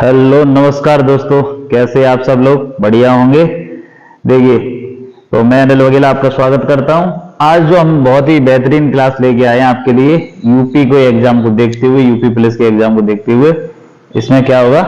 Hello नमस्कार दोस्तों, कैसे आप सब लोग? बढ़िया होंगे। देखिए, तो मैं अनिल वगेला आपका स्वागत करता हूं। आज जो हम बहुत ही बेहतरीन क्लास लेके आए हैं आपके लिए, यूपी को एग्जाम को देखते हुए, यूपी पुलिस के एग्जाम को देखते हुए। इसमें क्या होगा,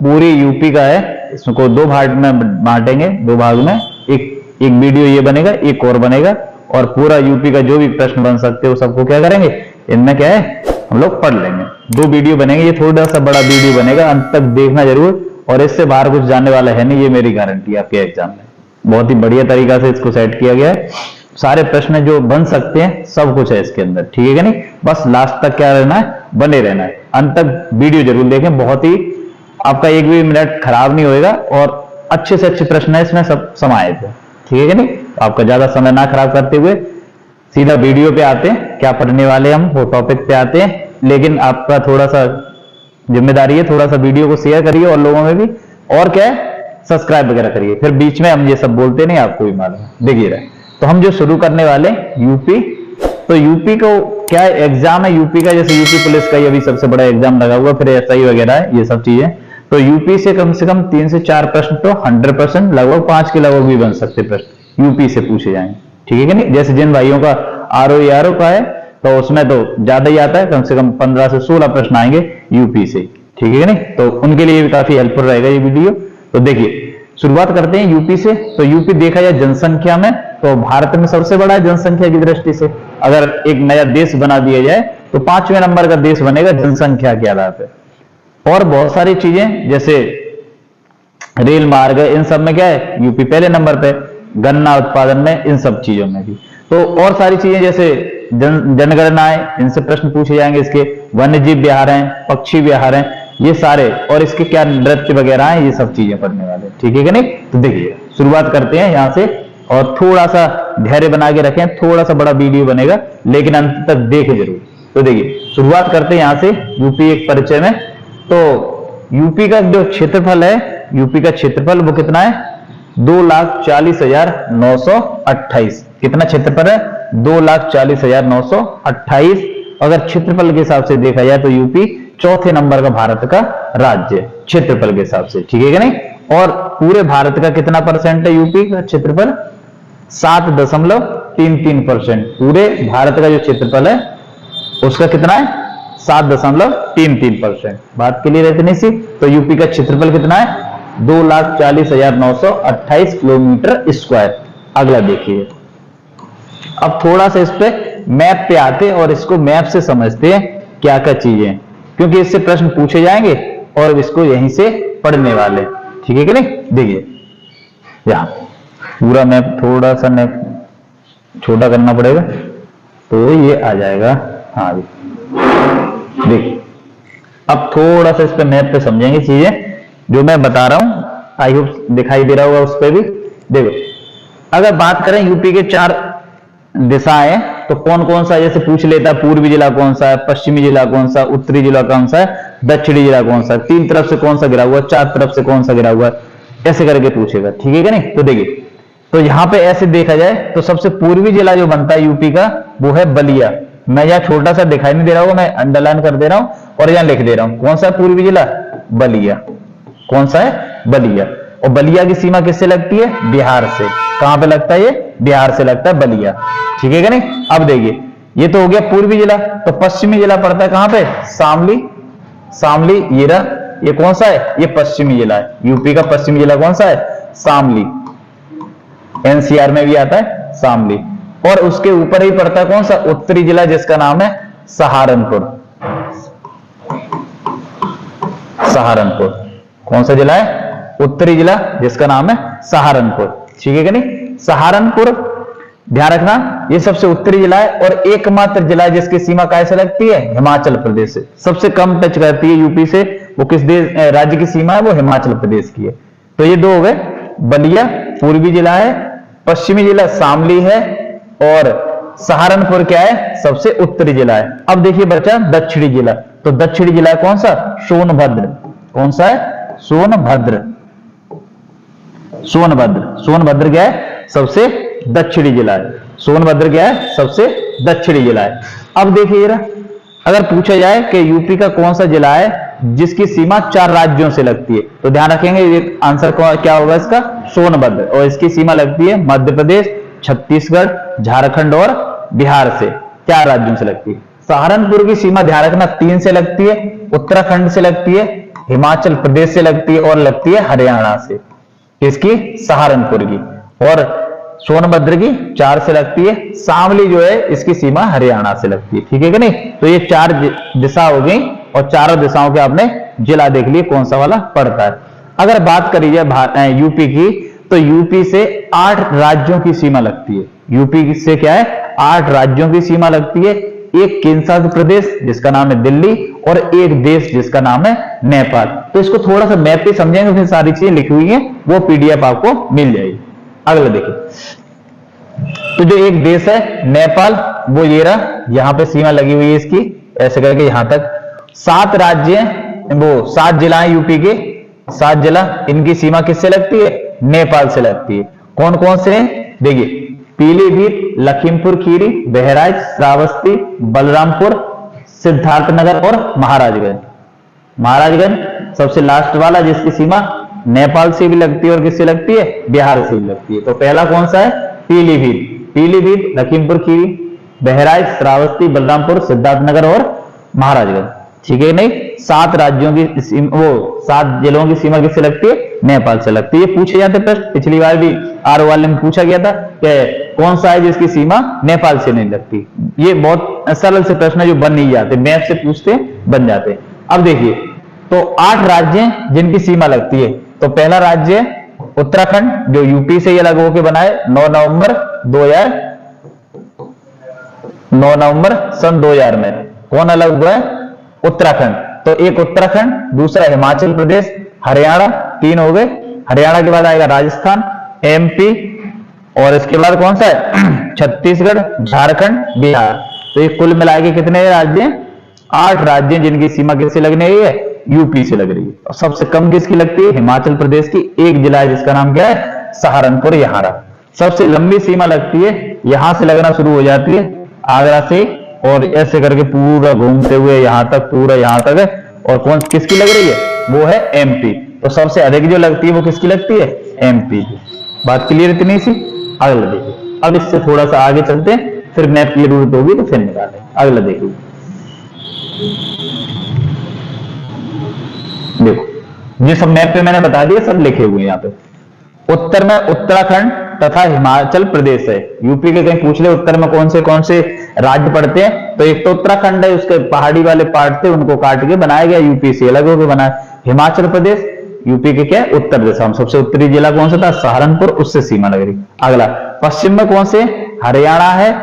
पूरी यूपी का है, इसको दो भाग में बांटेंगे, दो भाग में। एक वीडियो ये बनेगा, एक और बनेगा, और पूरा यूपी का जो भी प्रश्न बन सकते हो सबको क्या करेंगे, इनमें क्या है हम लोग पढ़ लेंगे। दो वीडियो बनेंगे, ये थोड़ा सा बड़ा वीडियो बनेगा, अंत तक देखना जरूर। और इससे बाहर कुछ जानने वाला है नहीं, ये मेरी गारंटी है आपके एग्जाम में। बहुत ही बढ़िया तरीका से इसको सेट किया गया है। सारे प्रश्न जो बन सकते हैं सब कुछ है इसके अंदर, ठीक है कि नहीं? बस लास्ट तक क्या रहना है, बने रहना है। अंत तक वीडियो जरूर देखें, बहुत ही आपका एक भी मिनट खराब नहीं होएगा, और अच्छे से अच्छे प्रश्न है इसमें सब समाये थे, ठीक है कि नहीं? आपका ज्यादा समय ना खराब करते हुए सीधा वीडियो पे आते हैं। क्या पढ़ने वाले हम वो टॉपिक पे आते हैं, लेकिन आपका थोड़ा सा जिम्मेदारी है, थोड़ा सा वीडियो को शेयर करिए और लोगों में भी, और क्या है सब्सक्राइब वगैरह करिए। फिर बीच में हम ये सब बोलते नहीं, आपको भी मालूम है। देखिए रहे, तो हम जो शुरू करने वाले यूपी, तो यूपी को क्या एग्जाम है यूपी का, जैसे यूपी पुलिस का ये अभी सबसे बड़ा एग्जाम लगा हुआ, फिर एसआई वगैरह है, ये सब चीजें। तो यूपी से कम 3 से 4 प्रश्न तो 100% लगभग 5 के लगभग भी बन सकते प्रश्न यूपी से पूछे जाएंगे, ठीक है कि नहीं? जैसे जिन भाइयों का आरओ का है तो उसमें तो ज्यादा ही आता है, कम से कम 15 से 16 प्रश्न आएंगे यूपी से, ठीक है नहीं? तो उनके लिए भी काफी हेल्पफुल रहेगा ये वीडियो। तो देखिए, शुरुआत करते हैं यूपी से। तो यूपी देखा जाए जनसंख्या में तो भारत में सबसे बड़ा है जनसंख्या की दृष्टि से। अगर एक नया देश बना दिया जाए तो 5वें नंबर का देश बनेगा जनसंख्या के आधार पर। और बहुत सारी चीजें जैसे रेल मार्ग, इन सब में क्या है यूपी पहले नंबर पे, गन्ना उत्पादन में, इन सब चीजों में भी। तो और सारी चीजें जैसे जनगणनाएं, इनसे प्रश्न पूछे जाएंगे। इसके वन्य जीव विहार हैं, पक्षी विहार हैं, ये सारे, और इसके क्या नृत्य वगैरह हैं, ये सब चीजें पढ़ने वाले, ठीक है कि नहीं? तो देखिए, शुरुआत करते हैं यहाँ से, और थोड़ा सा धैर्य बना के रखें, थोड़ा सा बड़ा वीडियो बनेगा, लेकिन अंत तक देखें जरूर। तो देखिए, शुरुआत करते हैं यहाँ से यूपी एक परिचय में। तो यूपी का जो क्षेत्रफल है, यूपी का क्षेत्रफल वो कितना है, 2,40,928। कितना क्षेत्रफल है? 2,40,928। अगर क्षेत्रफल के हिसाब से देखा जाए तो यूपी चौथे नंबर का भारत का राज्य क्षेत्रफल के हिसाब से, ठीक है कि नहीं? और पूरे भारत का कितना परसेंट है यूपी का क्षेत्रफल? 7.33%। पूरे भारत का जो क्षेत्रफल है उसका कितना है? 7.33%। बात के लिए रहती नहीं सी। तो यूपी का क्षेत्रफल कितना है? 2,40,928 किलोमीटर स्क्वायर। अगला देखिए, अब थोड़ा सा इस पे मैप पे आते और इसको मैप से समझते हैं क्या क्या चीजें, क्योंकि इससे प्रश्न पूछे जाएंगे और इसको यहीं से पढ़ने वाले, ठीक है कि नहीं? देखिए, यहां पूरा मैप थोड़ा सा छोटा करना पड़ेगा तो ये आ जाएगा। हाँ देखिए, अब थोड़ा सा इस पे मैप पे समझेंगे चीजें जो मैं बता रहा हूं। आई होप दिखाई दे रहा होगा उस पर भी। देखो, अगर बात करें यूपी के 4 दिशाएं, तो कौन कौन सा जैसे पूछ लेता है, पूर्वी जिला कौन सा है, पश्चिमी जिला कौन सा, उत्तरी जिला कौन सा है, दक्षिणी जिला कौन सा है, 3 तरफ से कौन सा गिरा हुआ है, 4 तरफ से कौन सा गिरा हुआ है, ऐसे करके पूछेगा, ठीक है कि नहीं? तो देखिए, तो यहां पे ऐसे देखा जाए तो सबसे पूर्वी जिला जो बनता है यूपी का वो है बलिया। मैं यहाँ छोटा सा दिखाई नहीं दे रहा हूँ, मैं अंडरलाइन कर दे रहा हूं और यहाँ लिख दे रहा हूं। कौन सा है पूर्वी जिला? बलिया। कौन सा है? बलिया। और बलिया की सीमा किससे लगती है? बिहार से। कहां पे लगता है ये? बिहार से लगता है बलिया, ठीक है कि नहीं? अब देखिए, ये तो हो गया पूर्वी जिला। तो पश्चिमी जिला पड़ता है कहां पे? शामली। शामली ये रहा, ये कौन सा है? ये पश्चिमी जिला है। यूपी का पश्चिमी जिला कौन सा है? शामली। एनसीआर में भी आता है शामली। और उसके ऊपर ही पड़ता है कौन सा? उत्तरी जिला, जिसका नाम है सहारनपुर। सहारनपुर कौन सा जिला है? उत्तरी जिला, जिसका नाम है सहारनपुर, ठीक है कि नहीं? सहारनपुर ध्यान रखना, ये सबसे उत्तरी जिला है और एकमात्र जिला है जिसकी सीमा कैसे लगती है? हिमाचल प्रदेश से। सबसे कम टच करती है यूपी से, वो किस देश राज्य की सीमा है? वो हिमाचल प्रदेश की है। तो ये 2 हो गए। बलिया पूर्वी जिला है, पश्चिमी जिला शामली है, और सहारनपुर क्या है? सबसे उत्तरी जिला है। अब देखिए बच्चा दक्षिणी जिला। तो दक्षिणी जिला कौन सा? सोनभद्र। कौन सा है? सोनभद्र। सोनभद्र। सोनभद्र क्या है? सबसे दक्षिणी जिला है। सोनभद्र क्या है? सबसे दक्षिणी जिला है। अब देखिए, अगर पूछा जाए कि यूपी का कौन सा जिला है जिसकी सीमा 4 राज्यों से लगती है। तो ध्यान रखेंगे ये आंसर क्या होगा इसका, सोनभद्र। और इसकी सीमा लगती है मध्य प्रदेश, छत्तीसगढ़, झारखंड और बिहार से, 4 राज्यों से लगती है। सहारनपुर की सीमा ध्यान रखना 3 से लगती है, उत्तराखंड से लगती है, हिमाचल प्रदेश से लगती है और लगती है हरियाणा से। इसकी सहारनपुर की, और सोनभद्र की 4 से लगती है। शामली जो है इसकी सीमा हरियाणा से लगती है। ठीक है कि नहीं। तो ये 4 दिशा हो गई और चारों दिशाओं के आपने जिला देख लिए कौन सा वाला पड़ता है। अगर बात करी जाए यूपी की, तो यूपी से 8 राज्यों की सीमा लगती है। यूपी से क्या है, 8 राज्यों की सीमा लगती है। एक केंद्र शासित प्रदेश जिसका नाम है दिल्ली, और एक देश जिसका नाम है नेपाल। तो इसको थोड़ा सा मैप पे समझेंगे, फिर सारी चीजें लिखी हुई है वो पीडीएफ आपको मिल जाएगी। अगला देखिए, तो जो एक देश है नेपाल, वो ये रहा, यहां पे सीमा लगी हुई है इसकी, ऐसे करके यहां तक। 7 राज्य हैं, वो 7 जिला है यूपी के, 7 जिला, इनकी सीमा किससे लगती है, नेपाल से लगती है। कौन कौन से हैं, देखिए, पीलीभीत, लखीमपुर खीरी, बहराइच, श्रावस्ती, बलरामपुर, सिद्धार्थनगर और महाराजगंज। महाराजगंज सबसे लास्ट वाला, जिसकी सीमा नेपाल से भी लगती है और किससे लगती है, बिहार से भी लगती है। तो पहला कौन सा है, पीलीभीत। पीलीभीत, लखीमपुर खीरी, बहराइच, श्रावस्ती, बलरामपुर, सिद्धार्थनगर और महाराजगंज। ठीक है नहीं। 7 राज्यों की वो 7 जिलों की सीमा किससे लगती है, नेपाल से लगती है। ये पूछे जाते प्रश्न, पिछली बार भी आरओ वाले में पूछा गया था कि कौन सा है जिसकी सीमा नेपाल से नहीं लगती। ये बहुत सरल से प्रश्न है जो बन नहीं जाते, मैप से पूछते बन जाते। अब देखिए, तो 8 राज्य हैं जिनकी सीमा लगती है। तो पहला राज्य है उत्तराखंड, जो यूपी से ये अलग होकर बना है 9 नवंबर सन 2000 में। कौन अलग हुआ है, उत्तराखंड। तो एक उत्तराखंड, दूसरा हिमाचल प्रदेश, हरियाणा, 3 हो गए। हरियाणा के बाद आएगा राजस्थान, एमपी, और इसके बाद कौन सा है, छत्तीसगढ़, झारखंड, बिहार। तो ये कुल मिला के कितने राज्य हैं, 8 राज्य जिनकी सीमा किससे लगने रही है, यूपी से लग रही है। और सबसे कम किसकी लगती है, हिमाचल प्रदेश की। एक जिला है जिसका नाम क्या है, सहारनपुर, यहाँ रहा। सबसे लंबी सीमा लगती है, यहां से लगना शुरू हो जाती है आगरा से, और ऐसे करके पूरा घूमते हुए यहां तक, पूरा यहां तक है। और कौन किसकी लग रही है, वो है एमपी। तो सबसे अधिक जो लगती है वो किसकी लगती है, एमपी की। बात क्लियर इतनी सी। अगला देखिए, अब इससे थोड़ा सा आगे चलते हैं, फिर मैप की जरूरत होगी तो फिर निकालें। अगला देखिए, देखो ये सब मैप पे मैंने बता दिया, सब लिखे हुए हैं यहाँ पे। उत्तर में उत्तराखंड तथा हिमाचल प्रदेश है। यूपी के कहीं पूछ ले उत्तर में कौन से राज्य पड़ते हैं, तो एक तो उत्तराखंड है, उसके पहाड़ी वाले पार्ट थे उनको काट के बनाया गया, यूपी से अलग होकर बना। हिमाचल प्रदेश यूपी के क्या, उत्तर दिशा में सबसे उत्तरी जिला कौन सा था, सहारनपुर, उससे सीमा लग रही। अगला पश्चिम में कौन से, हरियाणा है,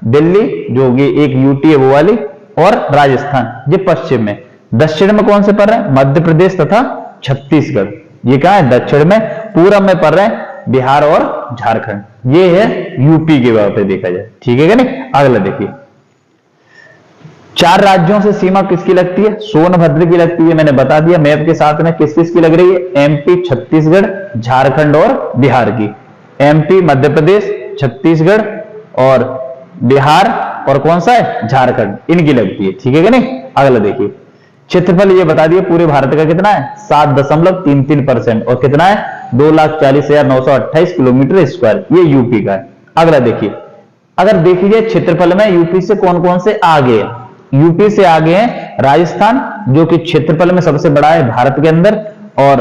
दिल्ली जो कि एक यूटी है वो वाली, और राजस्थान, ये पश्चिम में। दक्षिण में कौन से पड़ रहे हैं, मध्य प्रदेश तथा छत्तीसगढ़, ये कहा है दक्षिण में। पूरब में पड़ रहे हैं बिहार और झारखंड। ये है यूपी के बात पे देखा जाए। ठीक है क्या नहीं। अगला देखिए, 4 राज्यों से सीमा किसकी लगती है, सोनभद्र की लगती है। मैंने बता दिया मैप के साथ में किस किस की लग रही है, एमपी, छत्तीसगढ़, झारखंड और बिहार की। एमपी, मध्य प्रदेश, छत्तीसगढ़ और बिहार, और कौन सा है, झारखंड, इनकी लगती है। ठीक है क्या नहीं। अगला देखिए, क्षेत्रफल ये बता दिया पूरे भारत का कितना है, 7.33%, और कितना है, 2,40,928 किलोमीटर स्क्वायर, ये यूपी का है। अगला देखिए, अगर देखिए क्षेत्रफल में यूपी से कौन कौन से आगे हैं। यूपी से आगे हैं राजस्थान, जो कि क्षेत्रफल में सबसे बड़ा है भारत के अंदर, और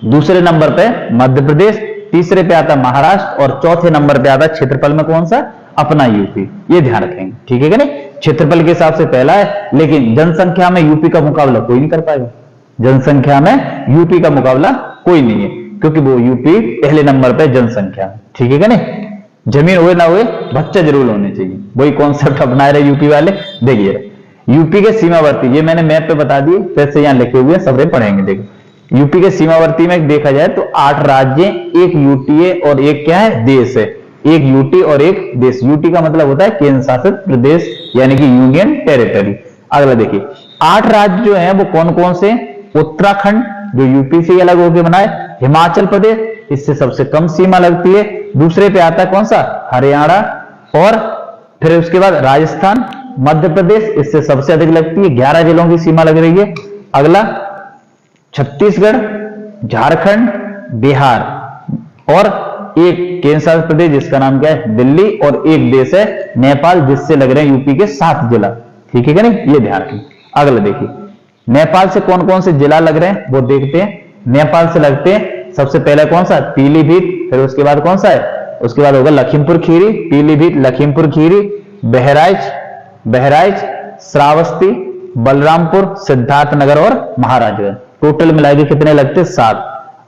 दूसरे नंबर पे मध्य प्रदेश, तीसरे पे आता महाराष्ट्र, और चौथे नंबर पे आता क्षेत्रफल में कौन सा, अपना यूपी। ये ध्यान रखेंगे। ठीक है क्या नहीं। क्षेत्रफल के हिसाब से पहला है, लेकिन जनसंख्या में यूपी का मुकाबला कोई नहीं कर पाएगा। जनसंख्या में यूपी का मुकाबला कोई नहीं है, क्योंकि वो यूपी पहले नंबर पे जनसंख्या में। ठीक है क्या नहीं। जमीन हुए ना हुए बच्चे जरूर होने चाहिए, वही कॉन्सेप्ट अपना रहे यूपी वाले। देखिए यूपी के सीमावर्ती, ये मैंने मैप पे बता दिए, फिर से यहाँ लिखे हुए सबरे पढ़ेंगे। देखो यूपी के सीमावर्ती में देखा जाए तो 8 राज्य, एक यूटी है और एक क्या है, देश है। एक यूटी और एक देश। यूटी का मतलब होता है केंद्र शासित प्रदेश, यानी कि यूनियन टेरिटरी। अगला देखिए, 8 राज्य जो हैं वो कौन कौन से, उत्तराखंड जो यूपी से अलग होकर बना है, हिमाचल प्रदेश, इससे सबसे कम सीमा लगती है। दूसरे पे आता है कौन सा, हरियाणा, और फिर उसके बाद राजस्थान, मध्य प्रदेश, इससे सबसे अधिक लगती है, 11 जिलों की सीमा लग रही है। अगला छत्तीसगढ़, झारखंड, बिहार और एक केंद्र शासित प्रदेश जिसका नाम क्या है, दिल्ली, और एक देश है नेपाल जिससे लग रहे हैं यूपी के 7 जिला। ठीक है कि नहीं, ये ध्यान रखें। अगला देखिए नेपाल से कौन कौन से जिला लग रहे हैं वो देखते हैं। नेपाल से लगते हैं सबसे पहले कौन सा, पीलीभीत, फिर उसके बाद कौन सा है, उसके बाद होगा लखीमपुर खीरी, पीलीभीत, लखीमपुर खीरी, बहराइच, श्रावस्ती, बलरामपुर, सिद्धार्थनगर और महाराजगंज। टोटल मिलाकर कितने लगते हैं, 7।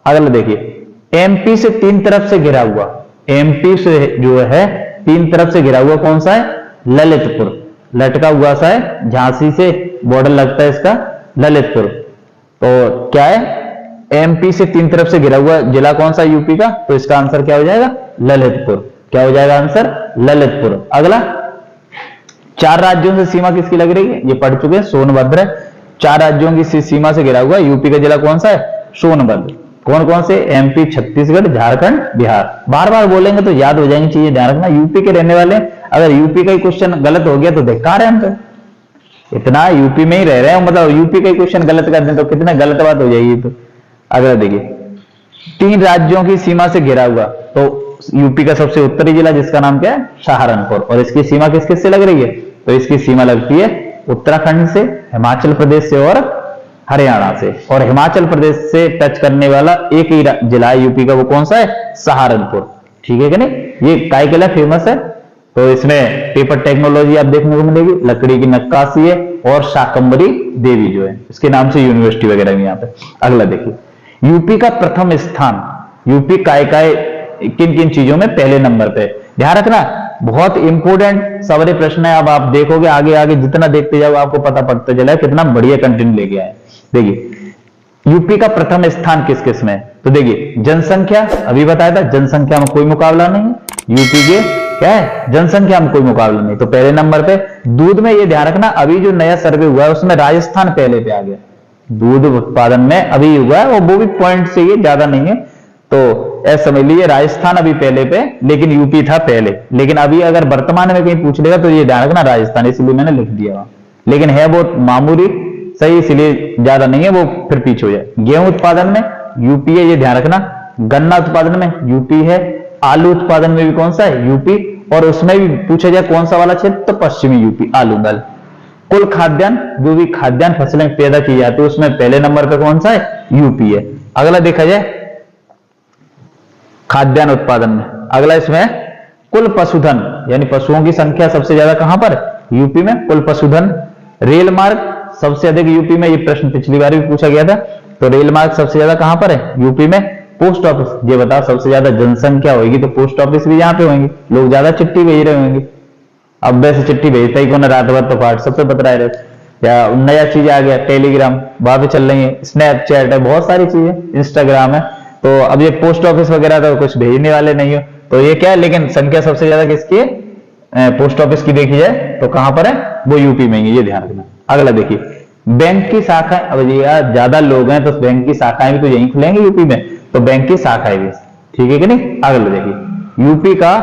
अगला देखिए एमपी से 3 तरफ से घिरा हुआ, एमपी से जो है 3 तरफ से घिरा हुआ कौन सा है, ललितपुर, लटका हुआ सा है, झांसी से बॉर्डर लगता है इसका, ललितपुर। तो क्या है, एमपी से 3 तरफ से घिरा हुआ जिला कौन सा यूपी का, तो इसका आंसर क्या हो जाएगा, ललितपुर। क्या हो जाएगा आंसर, ललितपुर। अगला 4 राज्यों से सीमा किसकी लग रही है, ये पढ़ चुके हैं, सोनभद्र। 4 राज्यों की सीमा से घिरा हुआ यूपी का जिला कौन सा है, सोनभद्र। कौन कौन से, एमपी, छत्तीसगढ़, झारखंड, बिहार। बार बार बोलेंगे तो याद हो जाएंगी चीजें, ध्यान रखना। यूपी के रहने वाले, अगर यूपी का ही क्वेश्चन गलत हो गया तो धिक्कार है हम तो, इतना यूपी में ही रह रहे हैं, मतलब यूपी का ही क्वेश्चन गलत कर दें तो कितना गलत बात हो जाएगी। तो अगला देखिए 3 राज्यों की सीमा से घिरा हुआ, तो यूपी का सबसे उत्तरी जिला जिसका नाम क्या है, सहारनपुर। और इसकी सीमा किस किस से लग रही है, तो इसकी सीमा लगती है उत्तराखंड से, हिमाचल प्रदेश से और हरियाणा से। और हिमाचल प्रदेश से टच करने वाला एक ही जिला है यूपी का, वो कौन सा है, सहारनपुर। ठीक है कि नहीं, ये काय किला फेमस है, तो इसमें पेपर टेक्नोलॉजी आप देखने को मिलेगी, लकड़ी की नक्काशी है और शाकंभरी देवी जो है इसके नाम से यूनिवर्सिटी वगैरह भी यहाँ पे। अगला देखिए यूपी का प्रथम स्थान, यूपी काय किन किन चीजों में पहले नंबर पे। ध्यान रखना बहुत इंपोर्टेंट सवाल प्रश्न है। अब आप देखोगे आगे आगे जितना देखते जाओ आपको पता पड़ता चला कितना बढ़िया कंटेंट लेके आए। देखिए यूपी का प्रथम स्थान किस किस में, तो देखिए जनसंख्या, अभी बताया था जनसंख्या में कोई मुकाबला नहीं है, यूपी के क्या है, जनसंख्या में कोई मुकाबला नहीं। तो पहले नंबर पे दूध में, ये ध्यान रखना अभी जो नया सर्वे हुआ है उसमें राजस्थान पहले पे आ गया, दूध उत्पादन में अभी हुआ है, और वो भी पॉइंट से ये ज्यादा नहीं है, तो ऐसा समझ लीजिए राजस्थान अभी पहले पे, लेकिन यूपी था पहले। लेकिन अभी अगर वर्तमान में कहीं पूछ लेगा तो ये ध्यान रखना राजस्थान, इसलिए मैंने लिख दिया वहां, लेकिन है वो मामूली सही, इसलिए ज्यादा नहीं है, वो फिर पीछे हो जाए। गेहूं उत्पादन में यूपी है, ये ध्यान रखना। गन्ना उत्पादन में यूपी है, आलू उत्पादन में भी कौन सा है, यूपी, और उसमें भी पूछा जाए कौन सा वाला क्षेत्र, तो पश्चिमी यूपी, आलू दाल। कुल खाद्यान्न, जो भी खाद्यान्न फसलें पैदा की जाती है उसमें पहले नंबर पे कौन सा है, यूपी है। अगला देखा जाए खाद्यान्न उत्पादन में, अगला इसमें कुल पशुधन, यानी पशुओं की संख्या सबसे ज्यादा कहां पर, यूपी में, कुल पशुधन। रेल मार्ग सबसे अधिक यूपी में, ये प्रश्न पिछली बार भी पूछा गया था, तो रेल मार्ग सबसे ज्यादा कहां पर है, यूपी में। पोस्ट ऑफिस, ये बताओ सबसे ज्यादा जनसंख्या होगी तो पोस्ट ऑफिस भी यहाँ पे होंगे, लोग ज्यादा चिट्ठी भेज रहे होंगे। अब वैसे चिट्ठी भेजता ही कौन, रात भर तो व्हाट्सएप पे बतरा रहे, या नया चीज आ गया टेलीग्राम, वहां पे चल रही है, स्नैपचैट है, बहुत सारी चीजें, इंस्टाग्राम है। तो अब ये पोस्ट ऑफिस वगैरह तो कुछ भेजने वाले नहीं हो, तो ये क्या है, लेकिन संख्या सबसे ज्यादा किसकी है, पोस्ट ऑफिस की देखी जाए तो कहां पर है, वो यूपी में ही, ये ध्यान रखना। अगला देखिए बैंक की शाखाएं, अब ये ज्यादा लोग हैं तो बैंक की शाखाएं भी तो यहीं खुलेंगी यूपी में, तो बैंक की शाखाएं भी, ठीक है कि नहीं। अगला देखिए यूपी का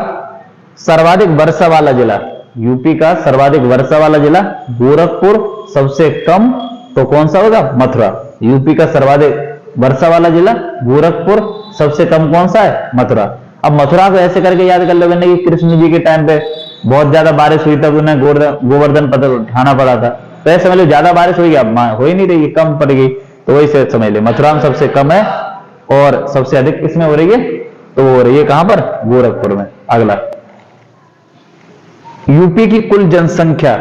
सर्वाधिक वर्षा वाला जिला, यूपी का सर्वाधिक वर्षा वाला जिला गोरखपुर, सबसे कम तो कौन सा होगा, मथुरा। यूपी का सर्वाधिक वर्षा वाला जिला गोरखपुर, सबसे कम कौन सा है, मथुरा। अब मथुरा को ऐसे करके याद कर लोगे कि कृष्ण जी के टाइम पे बहुत ज्यादा बारिश हुई तब उन्हें गोवर्धन पत्थर उठाना पड़ा था, तो ऐसे समझ लो ज्यादा बारिश हुई, अब हो ही नहीं रही, कम पड़ गई, तो वही से समझ लो मथुरा में सबसे कम है और सबसे अधिक किसमें हो रही है, तो वो हो रही है कहां पर, गोरखपुर में। अगला यूपी की कुल जनसंख्या,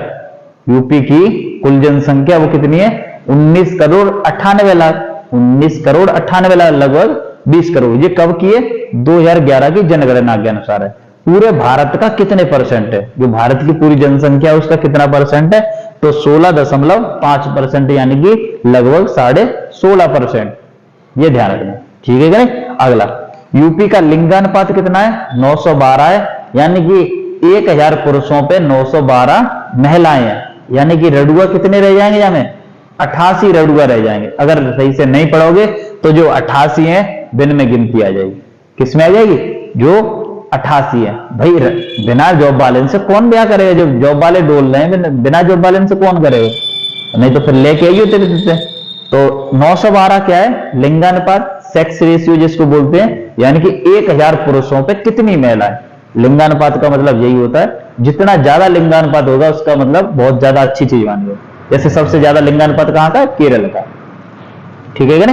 यूपी की कुल जनसंख्या वो कितनी है, 19 करोड़ 98 लाख, 19 करोड़ 98 लाख, लगभग 20 करोड़। ये कब की है, 2011 की जनगणना के अनुसार है। पूरे भारत का कितने परसेंट है, जो भारत की पूरी जनसंख्या है उसका कितना परसेंट है, तो 16.5%, यानी कि लगभग 16.5%, ये ध्यान रखना, ठीक है क्या। अगला यूपी का लिंगानुपात कितना है, 912 है, यानी कि 1000 पुरुषों पे 912 महिलाएं हैं, यानी कि रडुआ कितने रह जाएंगे, यहाँ में 88 रडुआ रह जाएंगे। अगर सही से नहीं पढ़ोगे तो जो 88 है बिन में गिनती आ जाएगी, किसमें आ जाएगी, जो 88 है। भाई बिना जॉब बैलेंस से कौन ब्याह करेगा, जो जॉब वाले डोल रहे हैं बिना जॉब बैलेंस से कौन करेगा, नहीं तो फिर लेके आइए तेरे से, तो 912 क्या है? लिंगानुपात, सेक्स रेशियो जिसको बोलते हैं, यानी कि 1000 पुरुषों पे कितनी महिलाएं। लिंगानुपात का मतलब यही होता है, जितना ज्यादा लिंगानुपात होगा उसका मतलब बहुत ज्यादा अच्छी चीज मानी है। जैसे सबसे ज्यादा लिंगानुपात कहां का? केरल का। ठीक है ना?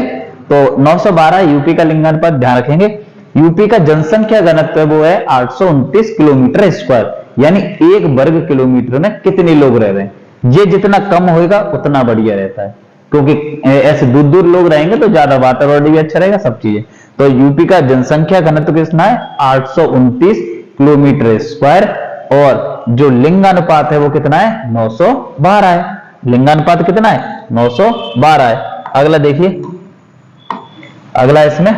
तो 912 यूपी का लिंगानुपात ध्यान रखेंगे। यूपी का जनसंख्या घनत्व वो है 829 किलोमीटर स्क्वायर, यानी 1 वर्ग किलोमीटर में कितने लोग रह रहे हैं। ये जितना कम होगा उतना बढ़िया रहता है, क्योंकि ऐसे दूर दूर लोग रहेंगे तो ज्यादा वातावरण भी अच्छा रहेगा, सब चीजें। तो यूपी का जनसंख्या घनत्व कितना है? 829 किलोमीटर स्क्वायर, और जो लिंगानुपात है वो कितना है? 912 है। लिंगानुपात कितना है? 912 है। अगला देखिए, अगला इसमें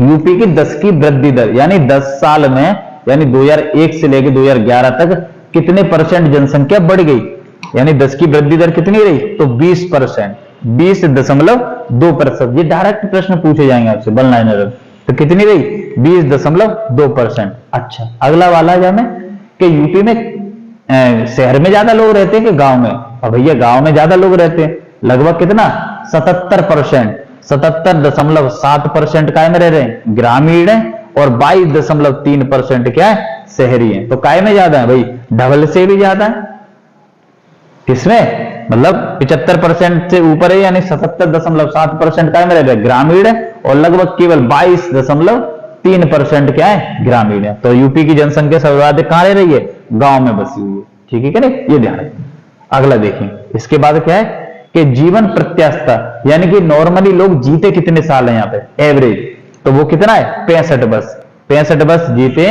यूपी की 10 की वृद्धि दर, यानी 10 साल में, यानी 2001 से लेकर 2011 तक कितने परसेंट जनसंख्या बढ़ गई, यानी 10 की वृद्धि दर कितनी रही? तो 20%, 20.2%। ये डायरेक्ट प्रश्न पूछे जाएंगे आपसे वन लाइनर। तो कितनी रही? 20.2%। अच्छा, अगला वाला है हमें कि यूपी में शहर में ज्यादा लोग रहते हैं कि गांव में? और भैया गांव में ज्यादा लोग रहते हैं, लगभग कितना? 77%, 77.7% काय में रह रहे हैं? ग्रामीण है, और 22.3% क्या है? शहरी है। तो काय में ज्यादा है भाई? डबल से भी ज्यादा है। किसमें? मतलब 75% से ऊपर है, यानी 77.7% काय में रह रहे हैं? ग्रामीण है, और लगभग केवल 22.3% क्या है? ग्रामीण है। तो यूपी की जनसंख्या सर्वाधिक कहां रह रही है? गांव में बसी हुई है। ठीक है क्या? ये ध्यान रखें। अगला देखें, इसके बाद क्या है कि जीवन प्रत्याशा, यानी कि नॉर्मली लोग जीते कितने साल है यहाँ पे? एवरेज, तो वो कितना है? 65 वर्ष। 65 वर्ष जीते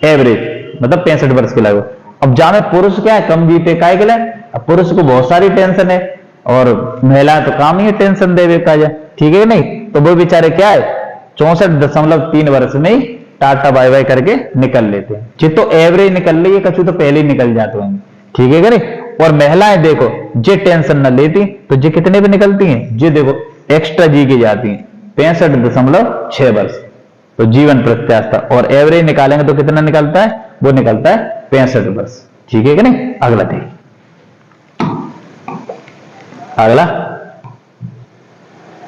एवरेज, मतलब 65 वर्ष के लगभग। अब जहां में पुरुष क्या है? कम जीते, काय के लिए? अब पुरुष को बहुत सारी टेंशन है, और महिला तो काम ही है टेंशन देवे का जाए। ठीक है नहीं? तो वो बेचारे क्या है? 64.3 वर्ष में ही टाटा बाय बाय करके निकल लेते हैं। जी, तो एवरेज निकल रही है, कछु तो पहले ही निकल जाते होंगे। ठीक है क्या नहीं? और महिलाएं देखो, जे टेंशन न लेती तो जे कितने पे निकलती हैं? जे देखो एक्स्ट्रा जी की जाती हैं 65.6 वर्ष। तो जीवन प्रत्याशा और एवरेज निकालेंगे तो कितना निकलता है? वो निकलता है 65 वर्ष। ठीक है कि नहीं? अगला देखिए, अगला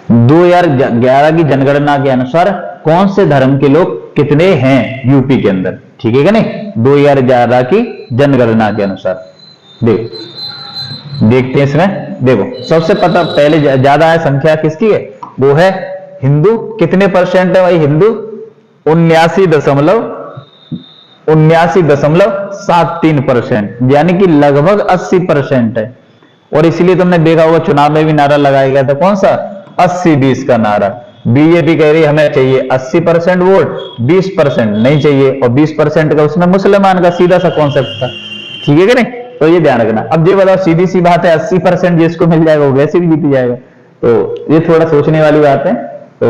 2011 की जनगणना के अनुसार कौन से धर्म के लोग कितने हैं यूपी के अंदर? ठीक है क्या नहीं? 2011 की जनगणना के अनुसार देखते हैं इसमें। देखो, सबसे पता पहले ज्यादा है संख्या किसकी है? वो है हिंदू। कितने परसेंट है भाई हिंदू? 79.73%, यानी कि लगभग 80% है। और इसीलिए तुमने देखा होगा चुनाव में भी नारा लगाया गया था, कौन सा? 80-20 का नारा। बीजेपी कह रही हमें चाहिए 80% वोट, 20% नहीं चाहिए, और 20% का उसमें मुसलमान का सीधा सा कॉन्सेप्ट था। ठीक है कि नहीं? तो ये ध्यान रखना। अब ये बताओ, सीधी सी बात है, 80% जिसको मिल जाएगा वो वैसे भी जीत जाएगा। तो ये थोड़ा सोचने वाली बात है, तो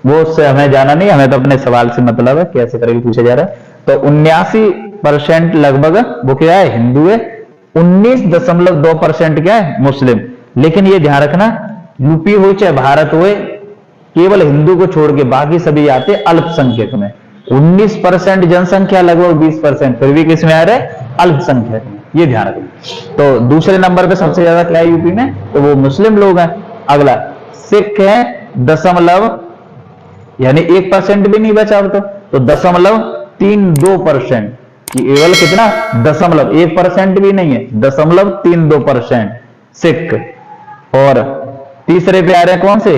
वो उससे हमें जाना नहीं, हमें तो अपने सवाल से मतलब है कैसे करके पूछा जा रहा है। तो 79% लगभग वो क्या है? हिंदू है। 19.2% क्या है? मुस्लिम। लेकिन ये ध्यान रखना, यूपी हो चाहे भारत हो, केवल हिंदू को छोड़ के बाकी सभी आते अल्पसंख्यक में। 19% जनसंख्या, लगभग 20% फिर भी किस में आ रहे? अल्पसंख्यक में। ये ध्यान रखना। तो दूसरे नंबर पे सबसे ज्यादा क्या है यूपी में? तो वो मुस्लिम लोग हैं। अगला सिख है, दशमलव, यानी 1% भी नहीं बचा अब तो 0.32%। केवल कितना? 1% भी नहीं है, 0.32% सिख। और तीसरे पे आ रहे हैं कौन से?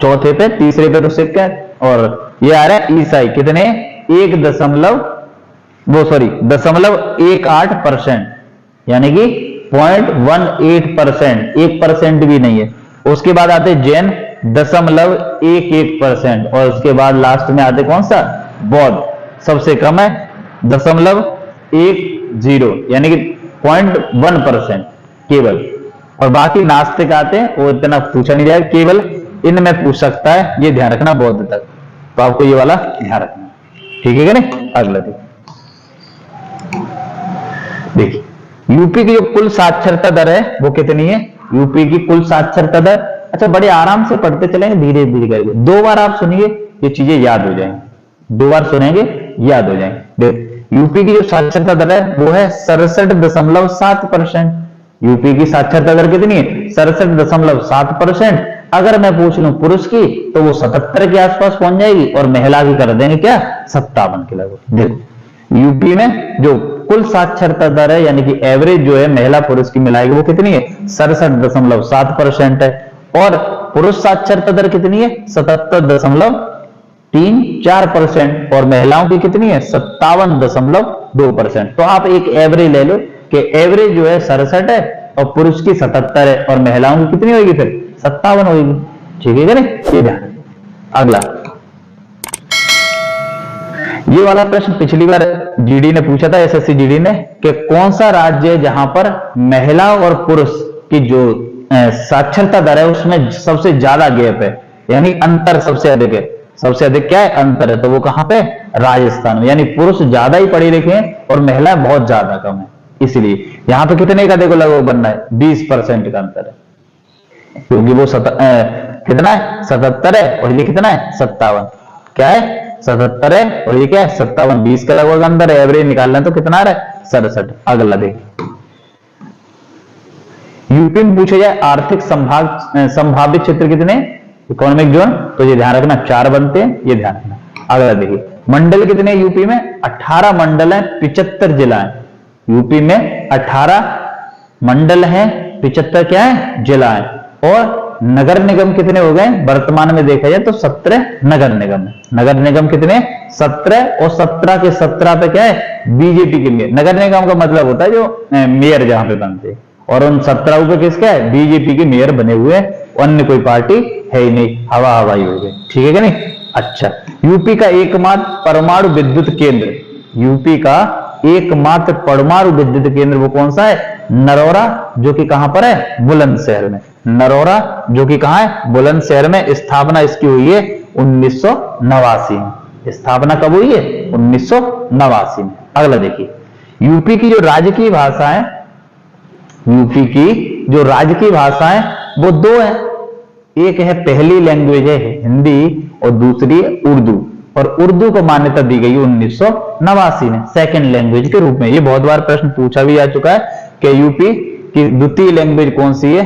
चौथे पे, तीसरे पे तो सिख है, और ये आ रहा है ईसाई। कितने? 0.18%, यानी कि 0.18%, 1% भी नहीं है। उसके बाद आते जैन 0.11%, और उसके बाद लास्ट में आते कौन सा? बौद्ध। सबसे कम है 0.10, यानी कि 0.1% केवल। और बाकी नास्तिक आते हैं, वो इतना पूछा नहीं जाएगा, केवल इनमें पूछ सकता है, ये ध्यान रखना बौद्ध तक। तो आपको ये वाला ध्यान रखना। ठीक है क्या नहीं? अगला देखिए, यूपी की जो कुल साक्षरता दर है वो कितनी है? यूपी की कुल साक्षरता दर, अच्छा बड़े आराम से पढ़ते चलेंगे, धीरे धीरे करके। 2 बार आप सुनिए, ये चीजें याद हो जाएंगी। 2 बार सुनेंगे, याद हो जाएंगे। यूपी की जो साक्षरता दर है वो है 67.7%। यूपी की साक्षरता दर कितनी है? 67.7%। अगर मैं पूछ लूं पुरुष की तो वो 77 के आसपास पहुंच जाएगी और महिला की कर देंगे क्या 57 के लगभग। देखो यूपी में जो कुल साक्षरता दर है यानी कि एवरेज जो है महिला पुरुष की मिलाएगी वो कितनी है 67.7% है, और पुरुष साक्षरता दर कितनी है 77.34% और महिलाओं की कितनी है 57.2%। तो आप एक एवरेज ले लो कि एवरेज जो है 67 है और पुरुष की 77 है और महिलाओं की कितनी होगी फिर 57 होगी। ठीक है नहीं, ये ध्यान। अगला ये वाला प्रश्न पिछली बार जीडी ने पूछा था, एसएससी जीडी ने, कि कौन सा राज्य है जहां पर महिला और पुरुष की जो साक्षरता दर है उसमें सबसे ज्यादा गैप है, यानी अंतर सबसे अधिक है। सबसे अधिक क्या है अंतर है, तो वो कहां पे राजस्थान में, यानी पुरुष ज्यादा ही पढ़े लिखे हैं और महिलाएं बहुत ज्यादा कम है। इसलिए यहां पे कितने का देखो लगभग बनना है 20% का अंतर है, क्योंकि वो कितना है 77 है और ये कितना है 57। क्या है 77 है और ये क्या है 57, 20 का लगभग अंदर है। एवरेज निकालना है तो कितना आ रहा है 67। अगला देख, यूपी में पूछा जाए आर्थिक संभावित क्षेत्र कितने, इकोनॉमिक जोन, तो ये ध्यान रखना 4 बनते हैं, ये ध्यान रखना। अगला देखिए मंडल कितने यूपी में 18 मंडल है, 75 जिला है। यूपी में 18 मंडल हैं, 75 क्या है जिला है। और नगर निगम कितने हो गए वर्तमान में देखा जाए तो 17 नगर निगम है। नगर निगम कितने 17 और 17 के 17 पे क्या है बीजेपी के मेयर। नगर निगम का मतलब होता है जो मेयर जहां पे बनते हैं, और उन 17 पे किसका है बीजेपी के मेयर बने हुए हैं, अन्य कोई पार्टी है ही नहीं, हवा हवाई हो गई। ठीक है कि नहीं। अच्छा, यूपी का एकमात्र परमाणु विद्युत केंद्र, यूपी का एकमात्र परमाणु विद्युत केंद्र वो कौन सा है नरौरा, जो कि कहां पर है बुलंदशहर में। नरौरा जो कि कहां है बुलंदशहर में। स्थापना इसकी हुई है 1989 में। स्थापना कब हुई है 1989 में। अगला देखिए यूपी की जो राजकीय भाषा है, यूपी की जो राजकीय भाषा है वो 2 है। एक है पहली लैंग्वेज है हिंदी और दूसरी है उर्दू, और उर्दू को मान्यता दी गई 1989 में सेकंड लैंग्वेज के रूप में। ये बहुत बार प्रश्न पूछा भी आ चुका है कि यूपी की द्वितीय लैंग्वेज कौन सी है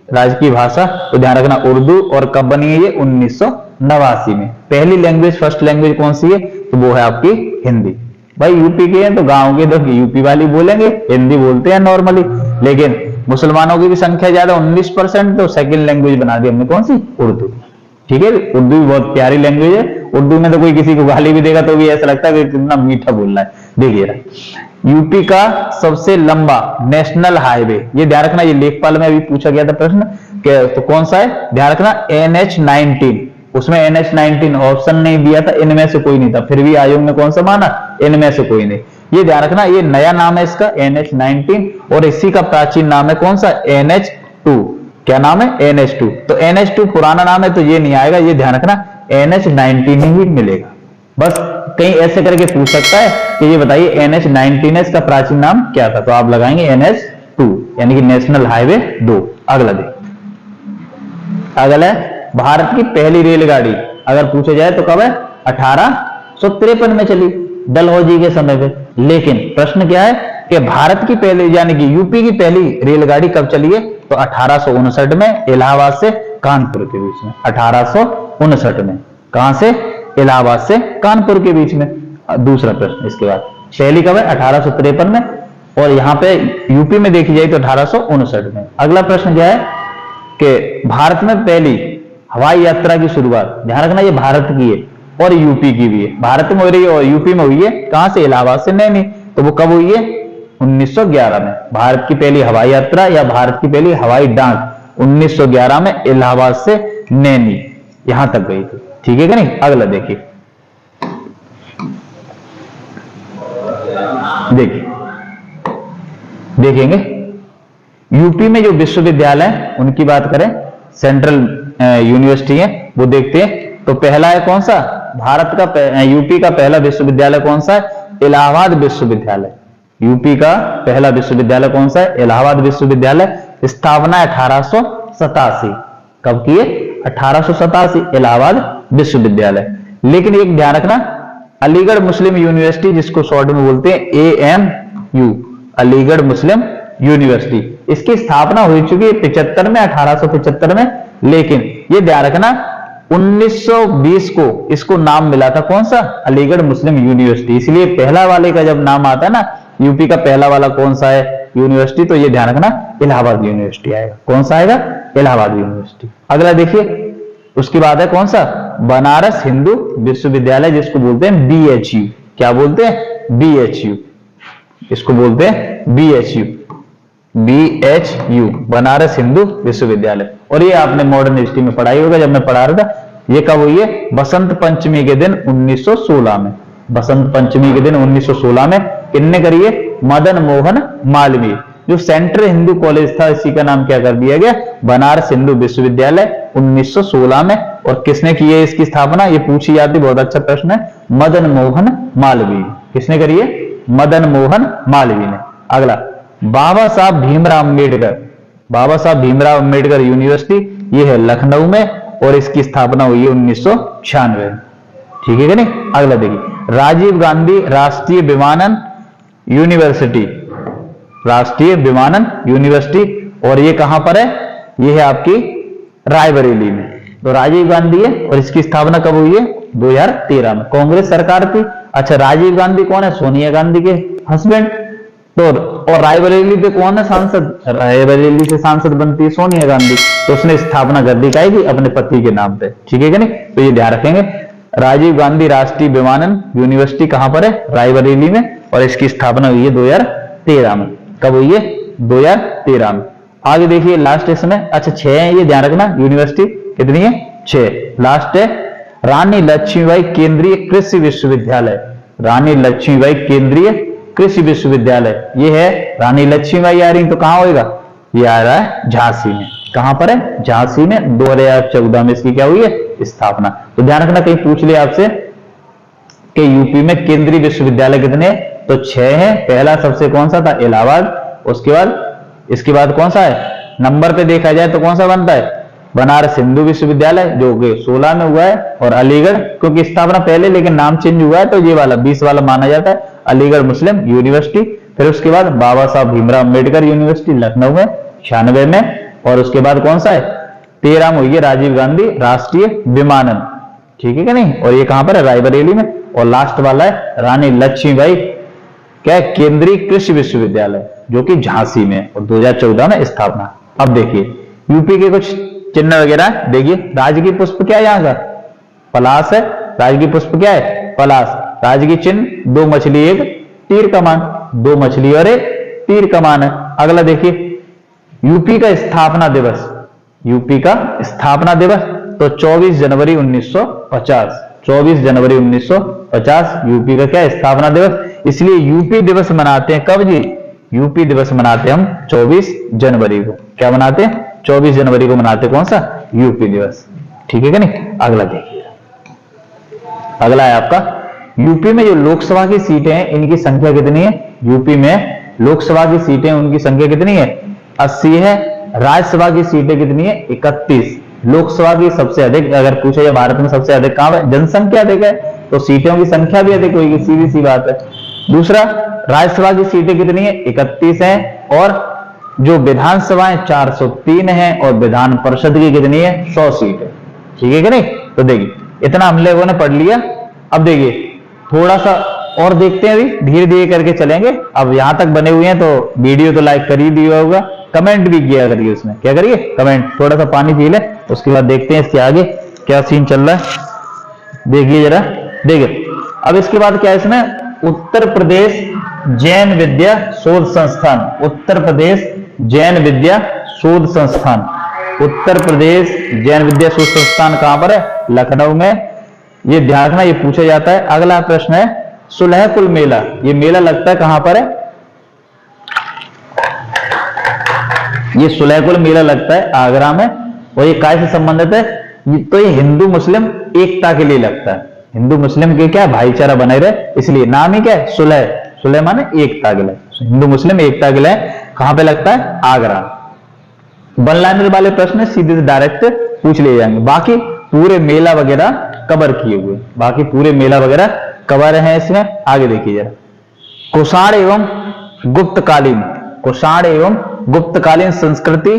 राजकीय भाषा, तो ध्यान रखना उर्दू, और कब बनी है ये 1989 में। पहली लैंग्वेज फर्स्ट लैंग्वेज कौन सी है, तो वो है आपकी हिंदी। भाई यूपी के हैं तो गांव के लोग यूपी वाली बोलेंगे, हिंदी बोलते हैं नॉर्मली, लेकिन मुसलमानों की भी संख्या ज्यादा 19%, तो सेकंड लैंग्वेज बना दी हमने कौन सी उर्दू। ठीक है, उर्दू भी बहुत प्यारी लैंग्वेज है। उर्दू में तो कोई किसी को गाली भी देगा तो भी ऐसा लगता है कि कितना मीठा बोल रहा है। देखिए यूपी का सबसे लंबा नेशनल हाईवे, ये ध्यान रखना, ये लेखपाल में अभी पूछा गया था प्रश्न तो कौन सा है, ध्यान रखना NH-19। उसमें NH-19 ऑप्शन नहीं दिया था, इनमें से कोई नहीं था, फिर भी आयोग ने कौन सा माना इनमें से कोई नहीं। ये ध्यान रखना, ये नया नाम है इसका NH-19, और इसी का प्राचीन नाम है कौन सा NH-2। क्या नाम है NH-2। तो NH-2 पुराना नाम है तो ये नहीं आएगा, ये ध्यान रखना NH-19 ही मिलेगा। बस कहीं ऐसे करके पूछ सकता है कि ये बताइए NH-19 इसका प्राचीन नाम क्या था, तो आप लगाएंगे NH-2 यानी कि नेशनल हाईवे 2। अगला देखिए, अगला है भारत की पहली रेलगाड़ी, अगर पूछा जाए तो कब है 1853 में चली डलहौजी के समय पे। लेकिन प्रश्न क्या है कि भारत की पहली यानी कि यूपी की पहली रेलगाड़ी कब चली है, तो 1859 में इलाहाबाद से कानपुर के बीच में। 1859 में कहां से इलाहाबाद से कानपुर के बीच में। दूसरा प्रश्न इसके बाद पहली कब है 1853 में, और यहां पे यूपी में देखी जाए तो 1859 में। अगला प्रश्न क्या है कि भारत में पहली हवाई यात्रा की शुरुआत, ध्यान रखना ये भारत की है और यूपी की भी है। भारत में हो रही है और यूपी में हुई है, कहां से इलाहाबाद से नैनी। तो वो कब हुई है 1911 में। भारत की पहली हवाई यात्रा या भारत की पहली हवाई डाक 1911 में इलाहाबाद से नैनी यहां तक गई थी। ठीक है कि नहीं। अगला देखिए, देखेंगे यूपी में जो विश्वविद्यालय उनकी बात करें, सेंट्रल यूनिवर्सिटी है वो देखते हैं। तो पहला है कौन सा भारत का यूपी का पहला विश्वविद्यालय कौन सा है, इलाहाबाद विश्वविद्यालय। यूपी का पहला विश्वविद्यालय कौन सा है, इलाहाबाद विश्वविद्यालय। स्थापना 1887, कब की है 1887, इलाहाबाद विश्वविद्यालय। लेकिन एक ध्यान रखना, अलीगढ़ मुस्लिम यूनिवर्सिटी जिसको शॉर्ट में बोलते हैं AMU, अलीगढ़ मुस्लिम यूनिवर्सिटी। इसकी स्थापना हो चुकी है 75 में, 1875 में, लेकिन ये ध्यान रखना 1920 को इसको नाम मिला था कौन सा, अलीगढ़ मुस्लिम यूनिवर्सिटी। इसलिए पहला वाले का जब नाम आता है ना, यूपी का पहला वाला कौन सा है यूनिवर्सिटी, तो ये ध्यान रखना इलाहाबाद यूनिवर्सिटी आएगा। कौन सा आएगा, इलाहाबाद यूनिवर्सिटी। अगला देखिए, उसके बाद है कौन सा, बनारस हिंदू विश्वविद्यालय, जिसको बोलते हैं BHU। क्या बोलते हैं, BHU, इसको बोलते हैं BHU, BHU, बनारस हिंदू विश्वविद्यालय। और ये आपने मॉडर्न हिस्ट्री में पढ़ाई होगा, जब मैं पढ़ा रहा था। ये कब हुई है, बसंत पंचमी के दिन 1916 में। बसंत पंचमी के दिन 1916 में किसने करी है, मदन मोहन मालवीय। जो सेंट्रल हिंदू कॉलेज था, इसी का नाम क्या कर दिया गया, बनारस हिंदू विश्वविद्यालय, 1916 में। और किसने की है इसकी स्थापना, ये पूछी जाती, बहुत अच्छा प्रश्न है, मदन मोहन मालवीय। किसने करी है, मदन मोहन मालवीय ने। अगला, बाबा साहब भीमराव अम्बेडकर, बाबा साहब भीमराव अम्बेडकर यूनिवर्सिटी, ये है लखनऊ में, और इसकी स्थापना हुई है 1996 में। ठीक है कि नहीं। अगला देखिए, राजीव गांधी राष्ट्रीय विमानन यूनिवर्सिटी, राष्ट्रीय विमानन यूनिवर्सिटी, और ये कहां पर है, ये है आपकी रायबरेली में। तो राजीव गांधी है, और इसकी स्थापना कब हुई है, 2013 में। कांग्रेस सरकार थी। अच्छा, राजीव गांधी कौन है, सोनिया गांधी के हस्बैंड। तो और रायबरेली पे कौन है सांसद, रायबरेली से सांसद बनती है सोनिया गांधी। तो उसने स्थापना कर दी की अपने पति के नाम पे। ठीक है कि नहीं। तो ये ध्यान रखेंगे, राजीव गांधी राष्ट्रीय विमानन यूनिवर्सिटी कहां पर है, रायबरेली में, और इसकी स्थापना हुई है 2013 में। कब हुई है, 2013 में। आगे देखिए लास्ट इसमें, अच्छा 6 है, ये ध्यान रखना, यूनिवर्सिटी कितनी है, 6। लास्ट है रानी लक्ष्मीबाई केंद्रीय कृषि विश्वविद्यालय, रानी लक्ष्मीबाई केंद्रीय कृषि विश्वविद्यालय, ये है रानी लक्ष्मीबाई आ रही, तो कहां होगा, ये आ रहा है झांसी में। कहां पर है, झांसी में। 2014 में इसकी क्या हुई है, स्थापना। तो ध्यान रखना, कहीं पूछ लिया आपसे कि यूपी में केंद्रीय विश्वविद्यालय कितने, तो 6 है। पहला सबसे कौन सा था, इलाहाबाद। उसके बाद, इसके बाद कौन सा है, नंबर पे देखा जाए तो कौन सा बनता है, बनारस हिंदू विश्वविद्यालय, जो कि 16 में हुआ है, और अलीगढ़, क्योंकि स्थापना पहले लेकिन नाम चेंज हुआ है, तो ये वाला 20 वाला माना जाता है, अलीगढ़ मुस्लिम यूनिवर्सिटी। फिर उसके बाद बाबा साहब भीमराव अम्बेडकर यूनिवर्सिटी लखनऊ में 96 में, और उसके बाद कौन सा है, 13 में हुई है राजीव गांधी राष्ट्रीय विमानन। ठीक है कि नहीं। और ये कहां पर है, रायबरेली में। और लास्ट वाला है रानी लक्ष्मीबाई क्या है, केंद्रीय कृषि विश्वविद्यालय, जो कि झांसी में, और 2014 में स्थापना। अब देखिए यूपी के कुछ चिन्ह वगैरह देखिए, राजकीय पुष्प क्या है, यहाँ का पलाश है। राजकीय पुष्प क्या है, पलाश। राजकीय चिन्ह 2 मछली 1 तीर कमान, 2 मछली और 1 तीर कमान है। अगला देखिए, यूपी का स्थापना दिवस, यूपी का स्थापना दिवस, तो 24 जनवरी 1950, 24 जनवरी 1950 यूपी का क्या स्थापना दिवस। इसलिए यूपी दिवस मनाते हैं कब जी, यूपी दिवस मनाते हैं हम 24 जनवरी को। क्या मनाते हैं, 24 जनवरी को मनाते, कौन सा, यूपी दिवस। ठीक है कि नहीं। अगला देखिए, अगला है आपका, यूपी में जो लोकसभा की सीटें हैं, इनकी संख्या कितनी है, यूपी में लोकसभा की सीटें, उनकी संख्या कितनी है, 80 है। राज्यसभा की सीटें कितनी है, 31। लोकसभा की सबसे अधिक, अगर पूछे जाए भारत में सबसे अधिक कहां है, जनसंख्या अधिक है, तो सीटों की संख्या भी अधिक होगी, सीधी सी बात है। दूसरा, राज्यसभा की सीटें कितनी है, 31 है, और जो विधानसभाएं 403 है, और विधान परिषद की कितनी है, 100 सीट है। ठीक है कि नहीं। तो देखिए इतना हम लोगों ने पढ़ लिया। अब देखिए थोड़ा सा और देखते हैं, अभी धीरे धीरे करके चलेंगे। अब यहां तक बने हुए हैं तो वीडियो तो लाइक कर ही दिया होगा, कमेंट भी किया करिए, उसमें क्या करिए, कमेंट। थोड़ा सा पानी पी ले, उसके बाद देखते हैं इसके आगे क्या सीन चल रहा है। देखिए जरा, देखिए अब इसके बाद क्या है इसमें, उत्तर प्रदेश जैन विद्या शोध संस्थान, उत्तर प्रदेश जैन विद्या शोध संस्थान, उत्तर प्रदेश जैन विद्या शोध संस्थान कहां पर है, लखनऊ में। ये ध्यान रखना, ये पूछा जाता है। अगला प्रश्न है सुलहकुल मेला, ये मेला लगता है कहां पर है, ये सुलहकुल मेला लगता है आगरा में। और ये काय से संबंधित है, तो ये हिंदू मुस्लिम एकता के लिए लगता है, हिंदू मुस्लिम के क्या भाईचारा बने रहे, इसलिए नाम ही क्या है, सुलह, सुलह माने एकता के लिए, हिंदू मुस्लिम एकता के लिए। कहां पे लगता है, आगरा। वन लाइनर वाले प्रश्न सीधे से डायरेक्ट पूछ लिए जाएंगे, बाकी पूरे मेला वगैरह कवर किए हुए, बाकी पूरे मेला वगैरह कवर है इसमें। आगे देखिए जरा, कुषाण एवं गुप्तकालीन, कुषाण एवं गुप्तकालीन संस्कृति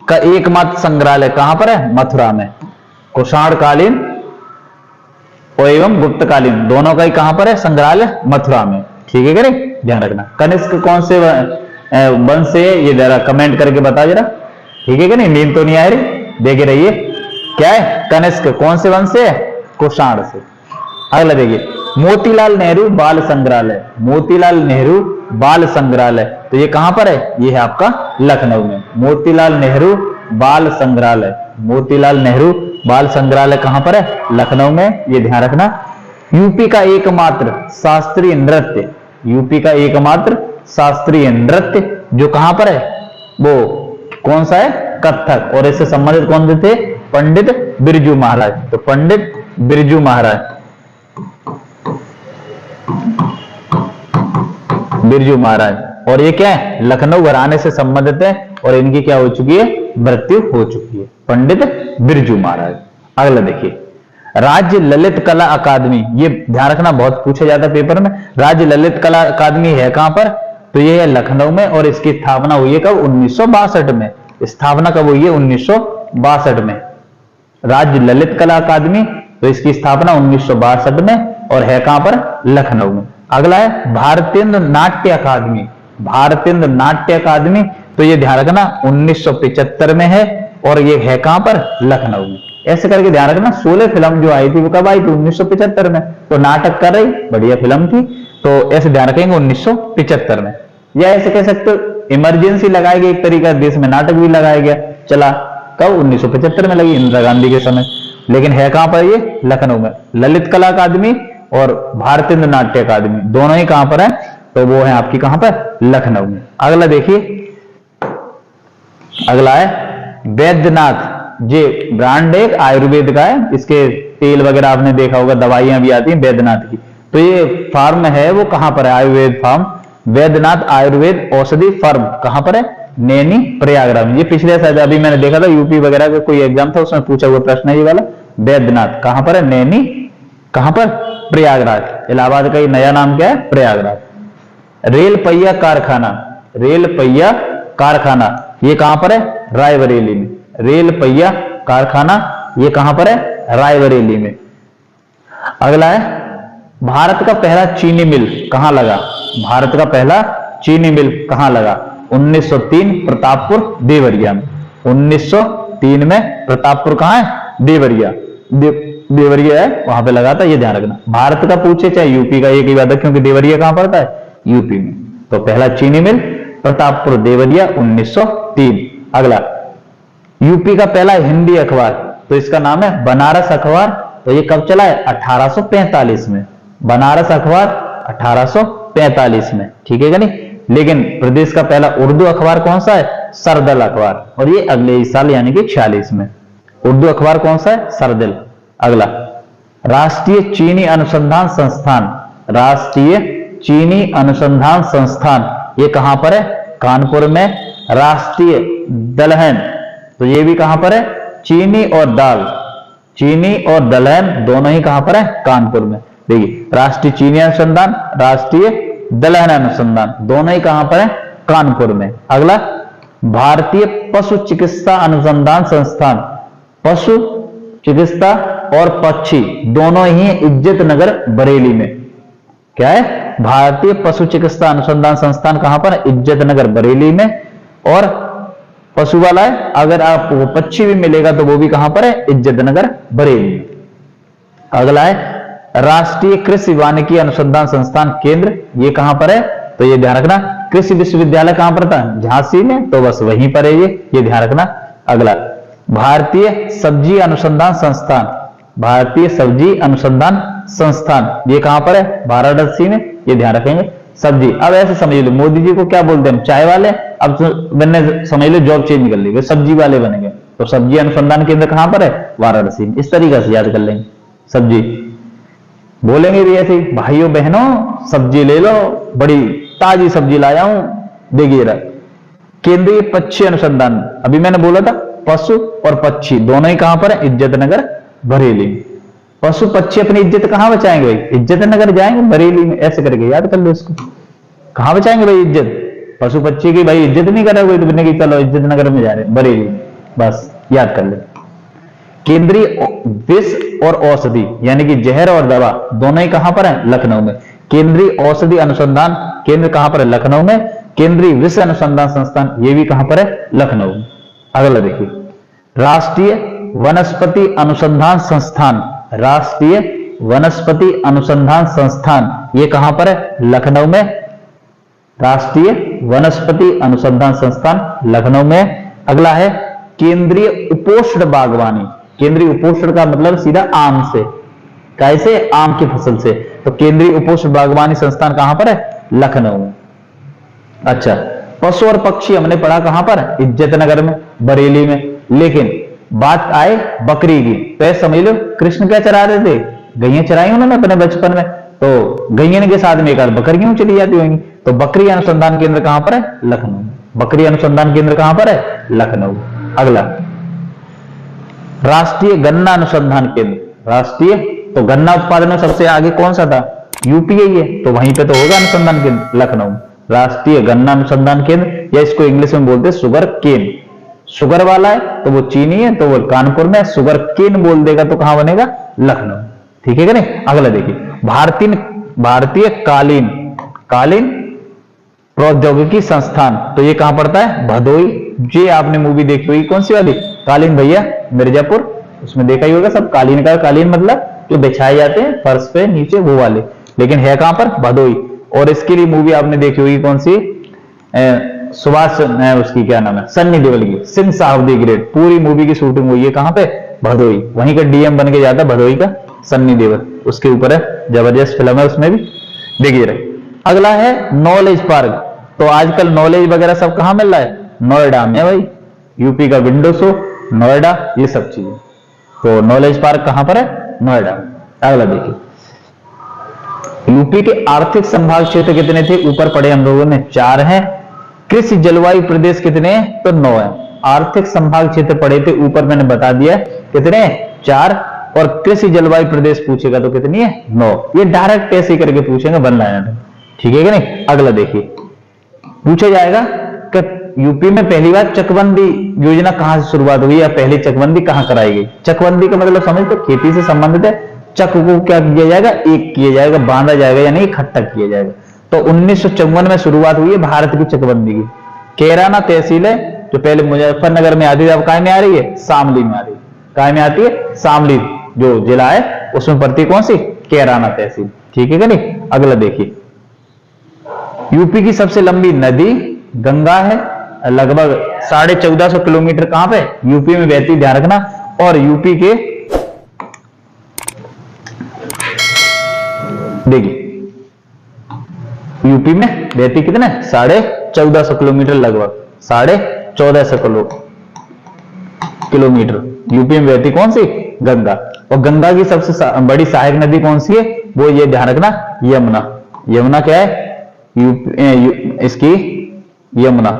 का एकमात्र संग्रहालय कहां पर है? मथुरा में। कुषाण कालीन और एवं गुप्तकालीन दोनों का ही कहां पर है? संग्रहालय मथुरा में। ठीक है करे, ध्यान रखना। कनिष्क कौन से वंश से है? ये जरा कमेंट करके बता जरा। ठीक है कि नहीं? नींद तो नहीं आ रही? देखे रहिए क्या है? कनिष्क कौन से वंश से है? कुषाण से। अगला देखिए, मोतीलाल नेहरू बाल संग्रहालय। मोतीलाल नेहरू बाल संग्रहालय तो ये कहां पर है? ये है आपका लखनऊ में। मोतीलाल नेहरू बाल संग्रहालय। मोतीलाल नेहरू बाल संग्रहालय कहां पर है? लखनऊ में। ये ध्यान रखना। यूपी का एकमात्र शास्त्रीय नृत्य, यूपी का एकमात्र शास्त्रीय नृत्य जो कहां पर है? वो कौन सा है? कथक। और इससे संबंधित कौन से थे? पंडित बिरजू महाराज। तो पंडित बिरजू महाराज, बिरजू महाराज। और ये क्या है? लखनऊ घराने से संबंधित है और इनकी क्या हो चुकी है? मृत्यु हो चुकी है, पंडित बिरजू महाराज। अगला देखिए, राज्य ललित कला अकादमी। ये ध्यान रखना, बहुत पूछा जाता है पेपर में। राज्य ललित कला अकादमी है कहां पर? तो ये है लखनऊ में। और इसकी स्थापना हुई है कब? 1962 में। स्थापना कब हुई है? 1962 में। राज्य ललित कला अकादमी, तो इसकी स्थापना 1962 में और है कहां पर? लखनऊ में। अगला है भारतीय नाट्य अकादमी। भारतीय नाट्य अकादमी, तो ये ध्यान रखना 1975 में है और ये है कहां पर? लखनऊ में। ऐसे करके ध्यान रखना। 16 फिल्म जो आई थी वो कब आई थी? 1975 में। तो नाटक कर रही, बढ़िया फिल्म थी, तो ऐसे ध्यान रखेंगे 1975 में। या ऐसे कह सकते हो इमरजेंसी लगाई गई एक तरीका, देश में नाटक भी लगाया गया, चला कब? 1975 में लगी, इंदिरा गांधी के समय। लेकिन है कहां पर? ये लखनऊ में। ललित कला अकादमी और भारतीय नाट्य अकादमी दोनों ही कहां पर है? तो वो है आपकी कहां पर? लखनऊ में। अगला देखिए, अगला है वैद्यनाथ। ये ब्रांड एक आयुर्वेद का है, इसके तेल वगैरह आपने देखा होगा, दवाइयां भी आती हैं वैद्यनाथ की। तो ये फार्म है वो कहां पर है? आयुर्वेद फार्म वैद्यनाथ आयुर्वेद औषधि फर्म कहां पर है? नैनी प्रयागराज में। ये पिछले शायद अभी मैंने देखा था यूपी वगैरह का कोई एग्जाम था, उसमें पूछा हुआ प्रश्न है ये वाला। वैद्यनाथ कहां पर है? नैनी कहां पर? प्रयागराज। इलाहाबाद का ये नया नाम क्या है? प्रयागराज। रेल पहिया कारखाना, रेल पहिया कारखाना ये कहां पर है? रायबरेली में। रेल पहिया कारखाना ये कहां पर है? रायबरेली में। अगला है भारत का पहला चीनी मिल कहां लगा? भारत का पहला चीनी मिल कहां लगा? 1903 प्रतापपुर देवरिया में। 1903 में प्रतापपुर कहां है? देवरिया। देवरिया है, वहां पे लगा था, ये ध्यान रखना। भारत का पूछे चाहे यूपी का, एक ही बात है, क्योंकि देवरिया कहां पड़ता है? यूपी में। तो पहला चीनी मिल प्रतापपुर देवरिया 1903। अगला, यूपी का पहला हिंदी अखबार, तो इसका नाम है बनारस अखबार। तो ये कब चला है? 1845 में। बनारस अखबार 1845 में। ठीक है कि नहीं? लेकिन प्रदेश का पहला उर्दू अखबार कौन सा है? सरदल अखबार। और ये अगले ही साल यानी कि 46 में। उर्दू अखबार कौन सा है? सरदल। अगला, राष्ट्रीय चीनी अनुसंधान संस्थान। राष्ट्रीय चीनी अनुसंधान संस्थान ये कहां पर है? कानपुर में। राष्ट्रीय दलहन, तो ये भी कहां पर है? चीनी और दाल, चीनी और दलहन दोनों ही कहां पर है? कानपुर में। देखिए, राष्ट्रीय चीनी अनुसंधान, राष्ट्रीय दलहन अनुसंधान दोनों ही कहां पर है? कानपुर में। अगला, भारतीय पशु चिकित्सा अनुसंधान संस्थान। पशु चिकित्सा और पक्षी दोनों ही इज्जत नगर बरेली में। क्या है? भारतीय पशु चिकित्सा अनुसंधान संस्थान कहां पर है? इज्जत नगर बरेली में। और पशु वाला है, अगर आपको पक्षी भी मिलेगा तो वो भी कहां पर है? इज्जत नगर बरेली में। अगला है राष्ट्रीय कृषि वानिकी अनुसंधान संस्थान केंद्र, ये कहां पर है? तो ये ध्यान रखना। कृषि विश्वविद्यालय कहां पर था? झांसी में, तो बस वहीं पर है ये ध्यान रखना। अगला, भारतीय सब्जी अनुसंधान संस्थान। भारतीय सब्जी अनुसंधान संस्थान ये कहां पर है? वाराणसी में। ये ध्यान रखेंगे। सब्जी, अब ऐसे समझ लो, मोदी जी को क्या बोलते हैं? चाय वाले। अब मैंने समझ लो जॉब चेंज कर ली, वे सब्जी वाले बनेंगे। तो सब्जी अनुसंधान केंद्र कहां पर है? वाराणसी में। इस तरीके से याद कर लेंगे। सब्जी बोलेंगे भी ऐसे, भाइयों बहनों सब्जी ले लो, बड़ी ताजी सब्जी लाया हूं, देखिए रहा। केंद्रीय पक्षी अनुसंधान, अभी मैंने बोला था पशु और पक्षी दोनों ही कहां पर है? इज्जत नगर बरेली। पशु पक्षी अपनी इज्जत कहां बचाएंगे भाई? इज्जत नगर जाएंगे, बरेली में। ऐसे करके याद कर लो इसको। कहां बचाएंगे भाई इज्जत? पशु पक्षी की भाई इज्जत नहीं कर रहा कोई, तो कि चलो इज्जत नगर में जा रहे हैं, बरेली, बस याद कर ले। केंद्रीय विष और औषधि यानी कि जहर और दवा दोनों ही कहां पर है? लखनऊ में। केंद्रीय औषधि अनुसंधान केंद्र कहां पर है? लखनऊ में। केंद्रीय विष अनुसंधान संस्थान ये भी कहां पर है? लखनऊ में। अगला देखिए, राष्ट्रीय वनस्पति अनुसंधान संस्थान, राष्ट्रीय वनस्पति अनुसंधान संस्थान ये कहां पर है? लखनऊ में। राष्ट्रीय वनस्पति अनुसंधान संस्थान लखनऊ में। अगला है केंद्रीय उपोष्ण बागवानी, केंद्रीय उपोष्ण का मतलब सीधा आम से, कैसे? आम की फसल से, तो केंद्रीय उपोष्ण बागवानी संस्थान कहां पर है? लखनऊ में। अच्छा, पशु और पक्षी हमने पढ़ा कहां पर? इज्जत नगर में, बरेली में। लेकिन बात आए बकरी की, तो समझ लो कृष्ण क्या चरा रहे थे? गैया चराई उन्होंने अपने बचपन में, तो गैया के साथ में एक बकरियां चली जाती होंगी, तो बकरी अनुसंधान केंद्र कहां पर है? लखनऊ। बकरी अनुसंधान केंद्र कहां पर है? लखनऊ। अगला, राष्ट्रीय गन्ना अनुसंधान केंद्र, राष्ट्रीय, तो गन्ना उत्पादन में सबसे आगे कौन सा था? यूपी ही है, तो वहीं पे तो होगा अनुसंधान केंद्र लखनऊ। राष्ट्रीय गन्ना अनुसंधान केंद्र, या इसको इंग्लिश में बोलते हैं शुगर केन। शुगर वाला है तो वो चीनी है, तो वो कानपुर में। शुगर केन बोल देगा तो कहां बनेगा? लखनऊ। ठीक है कि नहीं? अगला देखिए, भारतीय कालीन, कालीन प्रौद्योगिकी संस्थान, तो ये कहां पड़ता है? भदोई। ये आपने मूवी देखी हुई, कौन सी वाली? कालीन भैया मिर्जापुर, उसमें देखा ही होगा सब। कालीन का कालीन मतलब जो बिछाए जाते हैं फर्श पे नीचे, वो वाले, लेकिन है कहां पर? भदोई। और इसके लिए मूवी आपने देखी होगी कौन सी? सुभाष, उसकी क्या नाम है? सन्नी देओल की सिंह साहब दी ग्रेट, पूरी मूवी की शूटिंग हुई है कहां पे? भदोई। वहीं का डीएम बन के जाता भदोई का सन्नी देओल, उसके ऊपर है, जबरदस्त फिल्म है, उसमें भी देखिए रहे। अगला है नॉलेज पार्क, तो आजकल नॉलेज वगैरह सब कहां मिल रहा है? नोएडा में भाई, यूपी का विंडो शो, नोएडा, ये सब चीजें। तो नॉलेज पार्क कहां पर है? नोएडा। अगला देखिए, यूपी के आर्थिक संभाग क्षेत्र कितने थे? ऊपर पढ़े हम लोगों ने, 4 हैं। कृषि जलवायु प्रदेश कितने हैं? तो 9 है। आर्थिक संभाग क्षेत्र पढ़े थे ऊपर, मैंने बता दिया कितने? 4। और कृषि जलवायु प्रदेश पूछेगा तो कितनी है? 9। ये डायरेक्ट ऐसे करके पूछेंगे वन लाइनर, ठीक है कि नहीं? अगला देखिए, पूछा जाएगा कि यूपी में पहली बार चकबंदी योजना कहां से शुरुआत हुई, या पहली चकबंदी कहां कराई गई? चकबंदी का मतलब समझ तो खेती से संबंधित है। चक को क्या किया जाएगा? एक किया जाएगा, बांधा जाएगा, यानी इकट्ठा किया जाएगा। तो 1954 में शुरुआत हुई है भारत की चकबंदी की। कैराना तहसील है जो पहले मुजफ्फरनगर में आती थी, अब काय में आ रही है? शामली में आ रही है। काय में आती है? शामली जो जिला है उसमें पड़ती कौन सी? कैराना तहसील, ठीक है कि नहीं? अगला देखिए, यूपी की सबसे लंबी नदी गंगा है, लगभग 1450 किलोमीटर कहां पे? यूपी में बहती, ध्यान रखना। और यूपी के देखिए, यूपी में बहती कितने? 1450 किलोमीटर, लगभग 1450 किलोमीटर यूपी में बहती कौन सी? गंगा। और गंगा की सबसे बड़ी सहायक नदी कौन सी है? वो ये ध्यान रखना, यमुना। यमुना क्या है? इसकी यमुना,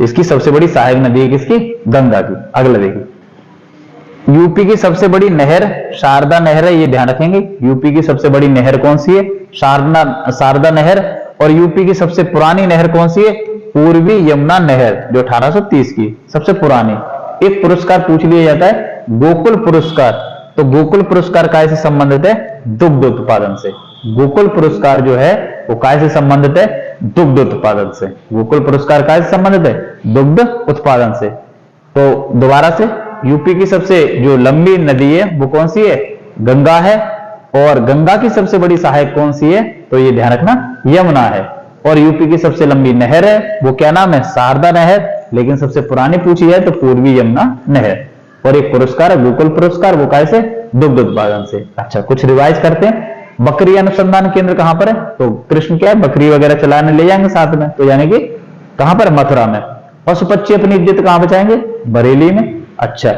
इसकी सबसे बड़ी सहायक नदी है किसकी? गंगा की। अगला देखिए, यूपी की सबसे बड़ी नहर शारदा नहर है, ये ध्यान रखेंगे। यूपी की सबसे बड़ी नहर कौन सी है? शारदा नहर। और यूपी की सबसे पुरानी नहर कौन सी है? पूर्वी यमुना नहर, जो 1830 की सबसे पुरानी। एक पुरस्कार पूछ लिया जाता है, गोकुल पुरस्कार। तो गोकुल पुरस्कार काय से संबंधित है? दुग्ध उत्पादन से। गोकुल पुरस्कार जो है वो काय से संबंधित है? दुग्ध उत्पादन से। गोकुल पुरस्कार काय से संबंधित है? दुग्ध उत्पादन से। तो दोबारा से, यूपी की सबसे जो लंबी नदी है वो कौन सी है? गंगा है। और गंगा की सबसे बड़ी सहायक कौन सी है? तो ये ध्यान रखना, यमुना है। और यूपी की सबसे लंबी नहर है, वो क्या नाम है? शारदा नहर। लेकिन सबसे पुरानी पूछी है तो पूर्वी यमुना नहर। और एक पुरस्कार है गोकुल पुरस्कार, वो कैसे? दुग्ध उत्पादन से। अच्छा, कुछ रिवाइज करते हैं। बकरी अनुसंधान केंद्र कहां पर है? तो कृष्ण क्या है? बकरी वगैरह चलाने ले जाएंगे साथ में, तो यानी कि कहां पर? मथुरा में। पशु पक्षी अपनी इज्जत कहां बचाएंगे? बरेली में। अच्छा,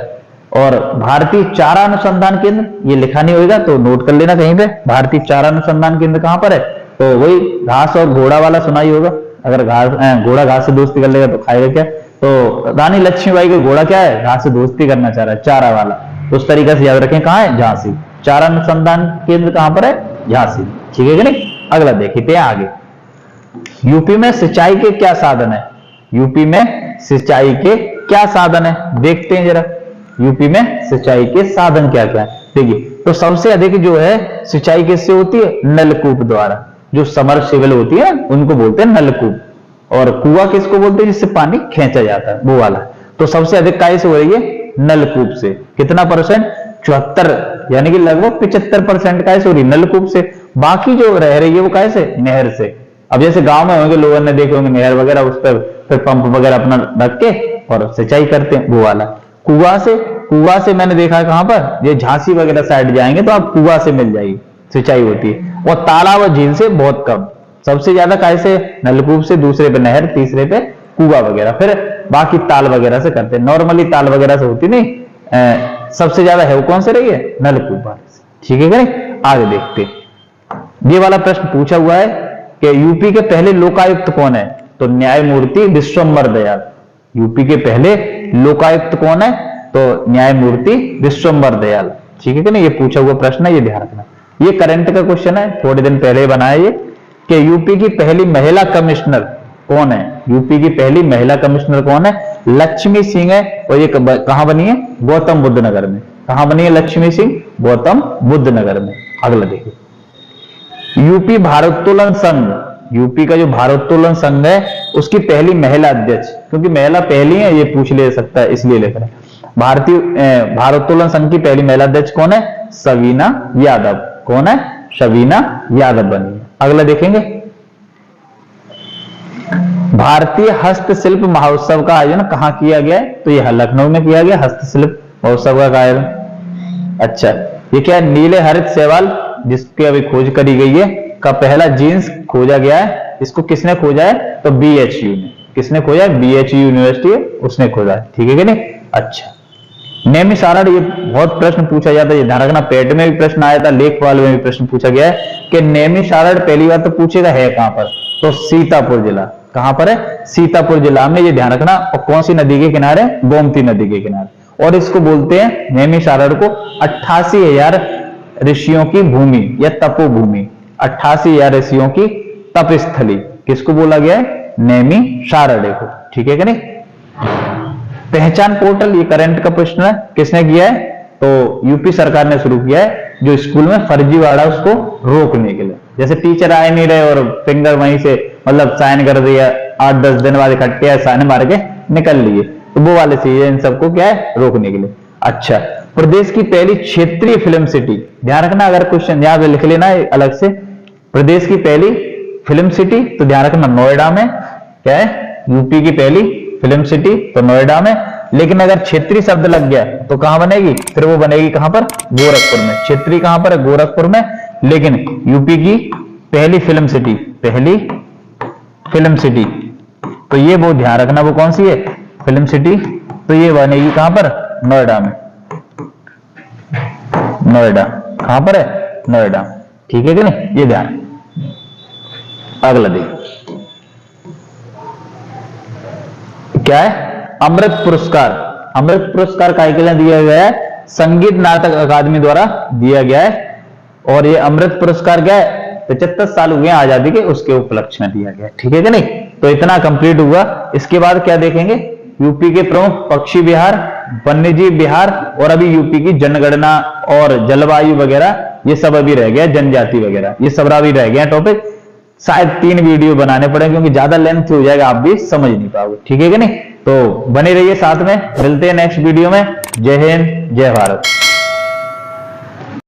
और भारतीय चारा अनुसंधान केंद्र, ये लिखा नहीं होगा तो नोट कर लेना कहीं पे। भारतीय चारा अनुसंधान केंद्र कहां पर है? तो वही घास और घोड़ा वाला सुना ही होगा। अगर घोड़ा घास से दोस्ती कर लेगा तो खाएगा क्या? तो रानी लक्ष्मीबाई का घोड़ा क्या है? घास से दोस्ती करना चाह रहा है, चारा वाला। तो उस तरीके से याद रखें, कहां है? झांसी। चारा अनुसंधान केंद्र कहां पर है? झांसी, ठीक है कि नहीं? अगला देखते हैं आगे। यूपी में सिंचाई के क्या साधन है? यूपी में सिंचाई के क्या साधन है, देखते हैं जरा। यूपी में सिंचाई के साधन क्या क्या है, देखिए। तो सबसे अधिक जो है सिंचाई किससे होती है? नलकूप द्वारा। जो समरसेबल होती है उनको बोलते हैं नलकूप, और कुआं किसको बोलते हैं? जिससे पानी खींचा जाता है, वो वाला। तो सबसे अधिक काय से हो रही है? नलकूप से। कितना परसेंट? 74, यानी कि लगभग 75% काय से हो रही है? नलकूप से। बाकी जो रह रही है वो काय से? नहर से। अब जैसे गांव में होंगे, लोगों ने देखे होंगे नहर वगैरह, उस पर फिर पंप वगैरह अपना रख के और सिंचाई करते हैं, वो वाला। कुआं से, कुआं से मैंने देखा है कहां पर? ये झांसी वगैरह साइड जाएंगे तो आप कुआं से मिल जाएगी, सिंचाई होती है। और तालाब और झील से बहुत कम। सबसे ज्यादा काय से? नलकूप से, दूसरे पे नहर, तीसरे पे कुआं वगैरह, फिर बाकी ताल वगैरह से करते हैं। नॉर्मली ताल वगैरह से होती नहीं, सबसे ज्यादा है वो कौन से रही है? नलकूप वाले से। ठीक है कि नहीं? आगे देखते हैं। ये वाला प्रश्न पूछा हुआ है कि यूपी के पहले लोकायुक्त कौन है? तो न्यायमूर्ति विश्वंभर दयाल। यूपी के पहले लोकायुक्त कौन है? तो न्यायमूर्ति विश्वंभर दयाल। ठीक है कि नहीं? ये पूछा हुआ प्रश्न है, ये ध्यान रखना। ये करंट का क्वेश्चन है, थोड़े दिन पहले बनाया ये, कि यूपी की पहली महिला कमिश्नर कौन है? यूपी की पहली महिला कमिश्नर कौन है? लक्ष्मी सिंह है। और ये कहां बनी है? गौतम बुद्ध नगर में। कहां बनी है लक्ष्मी सिंह? गौतम बुद्ध नगर में। अगला देखिए, यूपी भारोत्तोलन संघ, यूपी का जो भारोत्तोलन संघ है उसकी पहली महिला अध्यक्ष, क्योंकि महिला पहली है, ये पूछ ले सकता है इसलिए लिख रहे हैं। भारतीय भारोत्तोलन संघ की पहली महिला अध्यक्ष कौन है? सवीना यादव। कौन है? सवीना यादव बनी है। अगला देखेंगे, भारतीय हस्तशिल्प महोत्सव का आयोजन कहां किया गया है? तो यह लखनऊ में किया गया हस्तशिल्प महोत्सव का आयोजन। अच्छा, ये क्या है? नीले हरित शैवाल, जिसकी अभी खोज करी गई है, का पहला जीन्स खोजा गया है। इसको किसने खोजा है? तो बीएचयू ने। किसने खोजा है? बीएचयू यूनिवर्सिटी है, उसने खोजा है। ठीक है कि नहीं? अच्छा, नैमिषारण्य, ये बहुत प्रश्न पूछा जाता है, ये ध्यान रखना। पेट में भी प्रश्न आया था, लेखपाल में भी प्रश्न पूछा गया है कि नैमिषारण्य पहली बार तो पूछेगा है कहां पर? तो सीतापुर जिला। कहां पर है? सीतापुर जिला में, ये ध्यान रखना। और कौन सी नदी के किनारे? गोमती नदी के किनारे। और इसको बोलते हैं नैमिषारण्य को 88,000 ऋषियों की भूमि या तपोभूमि। 88,000 ऋषियों की तपस्थली किसको बोला गया है? नैमिषारण्य को। ठीक है कि नहीं? पहचान पोर्टल, ये करंट का प्रश्न है, किसने किया है? तो यूपी सरकार ने शुरू किया है, जो स्कूल में फर्जीवाड़ा उसको रोकने के लिए। जैसे टीचर आए नहीं रहे और फिंगर वहीं से मतलब साइन कर दिया, 8-10 दिन बाद इकट्ठे साइन मार के निकल लिए, तो वो वाले चीजें इन सबको क्या है? रोकने के लिए। अच्छा, प्रदेश की पहली क्षेत्रीय फिल्म सिटी, ध्यान रखना। अगर क्वेश्चन यहाँ पे लिख लेना है अलग से, प्रदेश की पहली फिल्म सिटी, तो ध्यान रखना नोएडा में। क्या है? यूपी की पहली फिल्म सिटी तो नोएडा में। लेकिन अगर क्षेत्रीय शब्द लग गया तो कहां बनेगी? फिर वो बनेगी कहां पर? गोरखपुर में। क्षेत्रीय कहां पर है? गोरखपुर में। लेकिन यूपी की पहली फिल्म सिटी, पहली फिल्म सिटी, तो ये वो ध्यान रखना, वो कौन सी है? फिल्म सिटी, तो ये बनेगी कहां पर? नोएडा में। नोएडा कहां पर है? नोएडा। ठीक है कि नहीं? ये ध्यान। अगला देखिए, क्या है? अमृत पुरस्कार। अमृत पुरस्कार काय के लिए दिया गया है? संगीत नाटक अकादमी द्वारा दिया गया है। और ये अमृत पुरस्कार क्या है? 75 साल हुए आजादी के, उसके उपलक्ष्य में दिया गया। ठीक है कि नहीं? तो इतना कंप्लीट हुआ। इसके बाद क्या देखेंगे? यूपी के प्रमुख पक्षी विहार, वन्यजीव विहार, और अभी यूपी की जनगणना और जलवायु वगैरह, ये सब अभी रह गया। जनजाति वगैरह, ये सब अभी रह गया टॉपिक। शायद 3 वीडियो बनाने पड़े, क्योंकि ज्यादा लेंथ हो जाएगा, आप भी समझ नहीं पाओगे। ठीक है कि नहीं? तो बने रहिए साथ में, मिलते हैं नेक्स्ट वीडियो में। जय हिंद, जय भारत।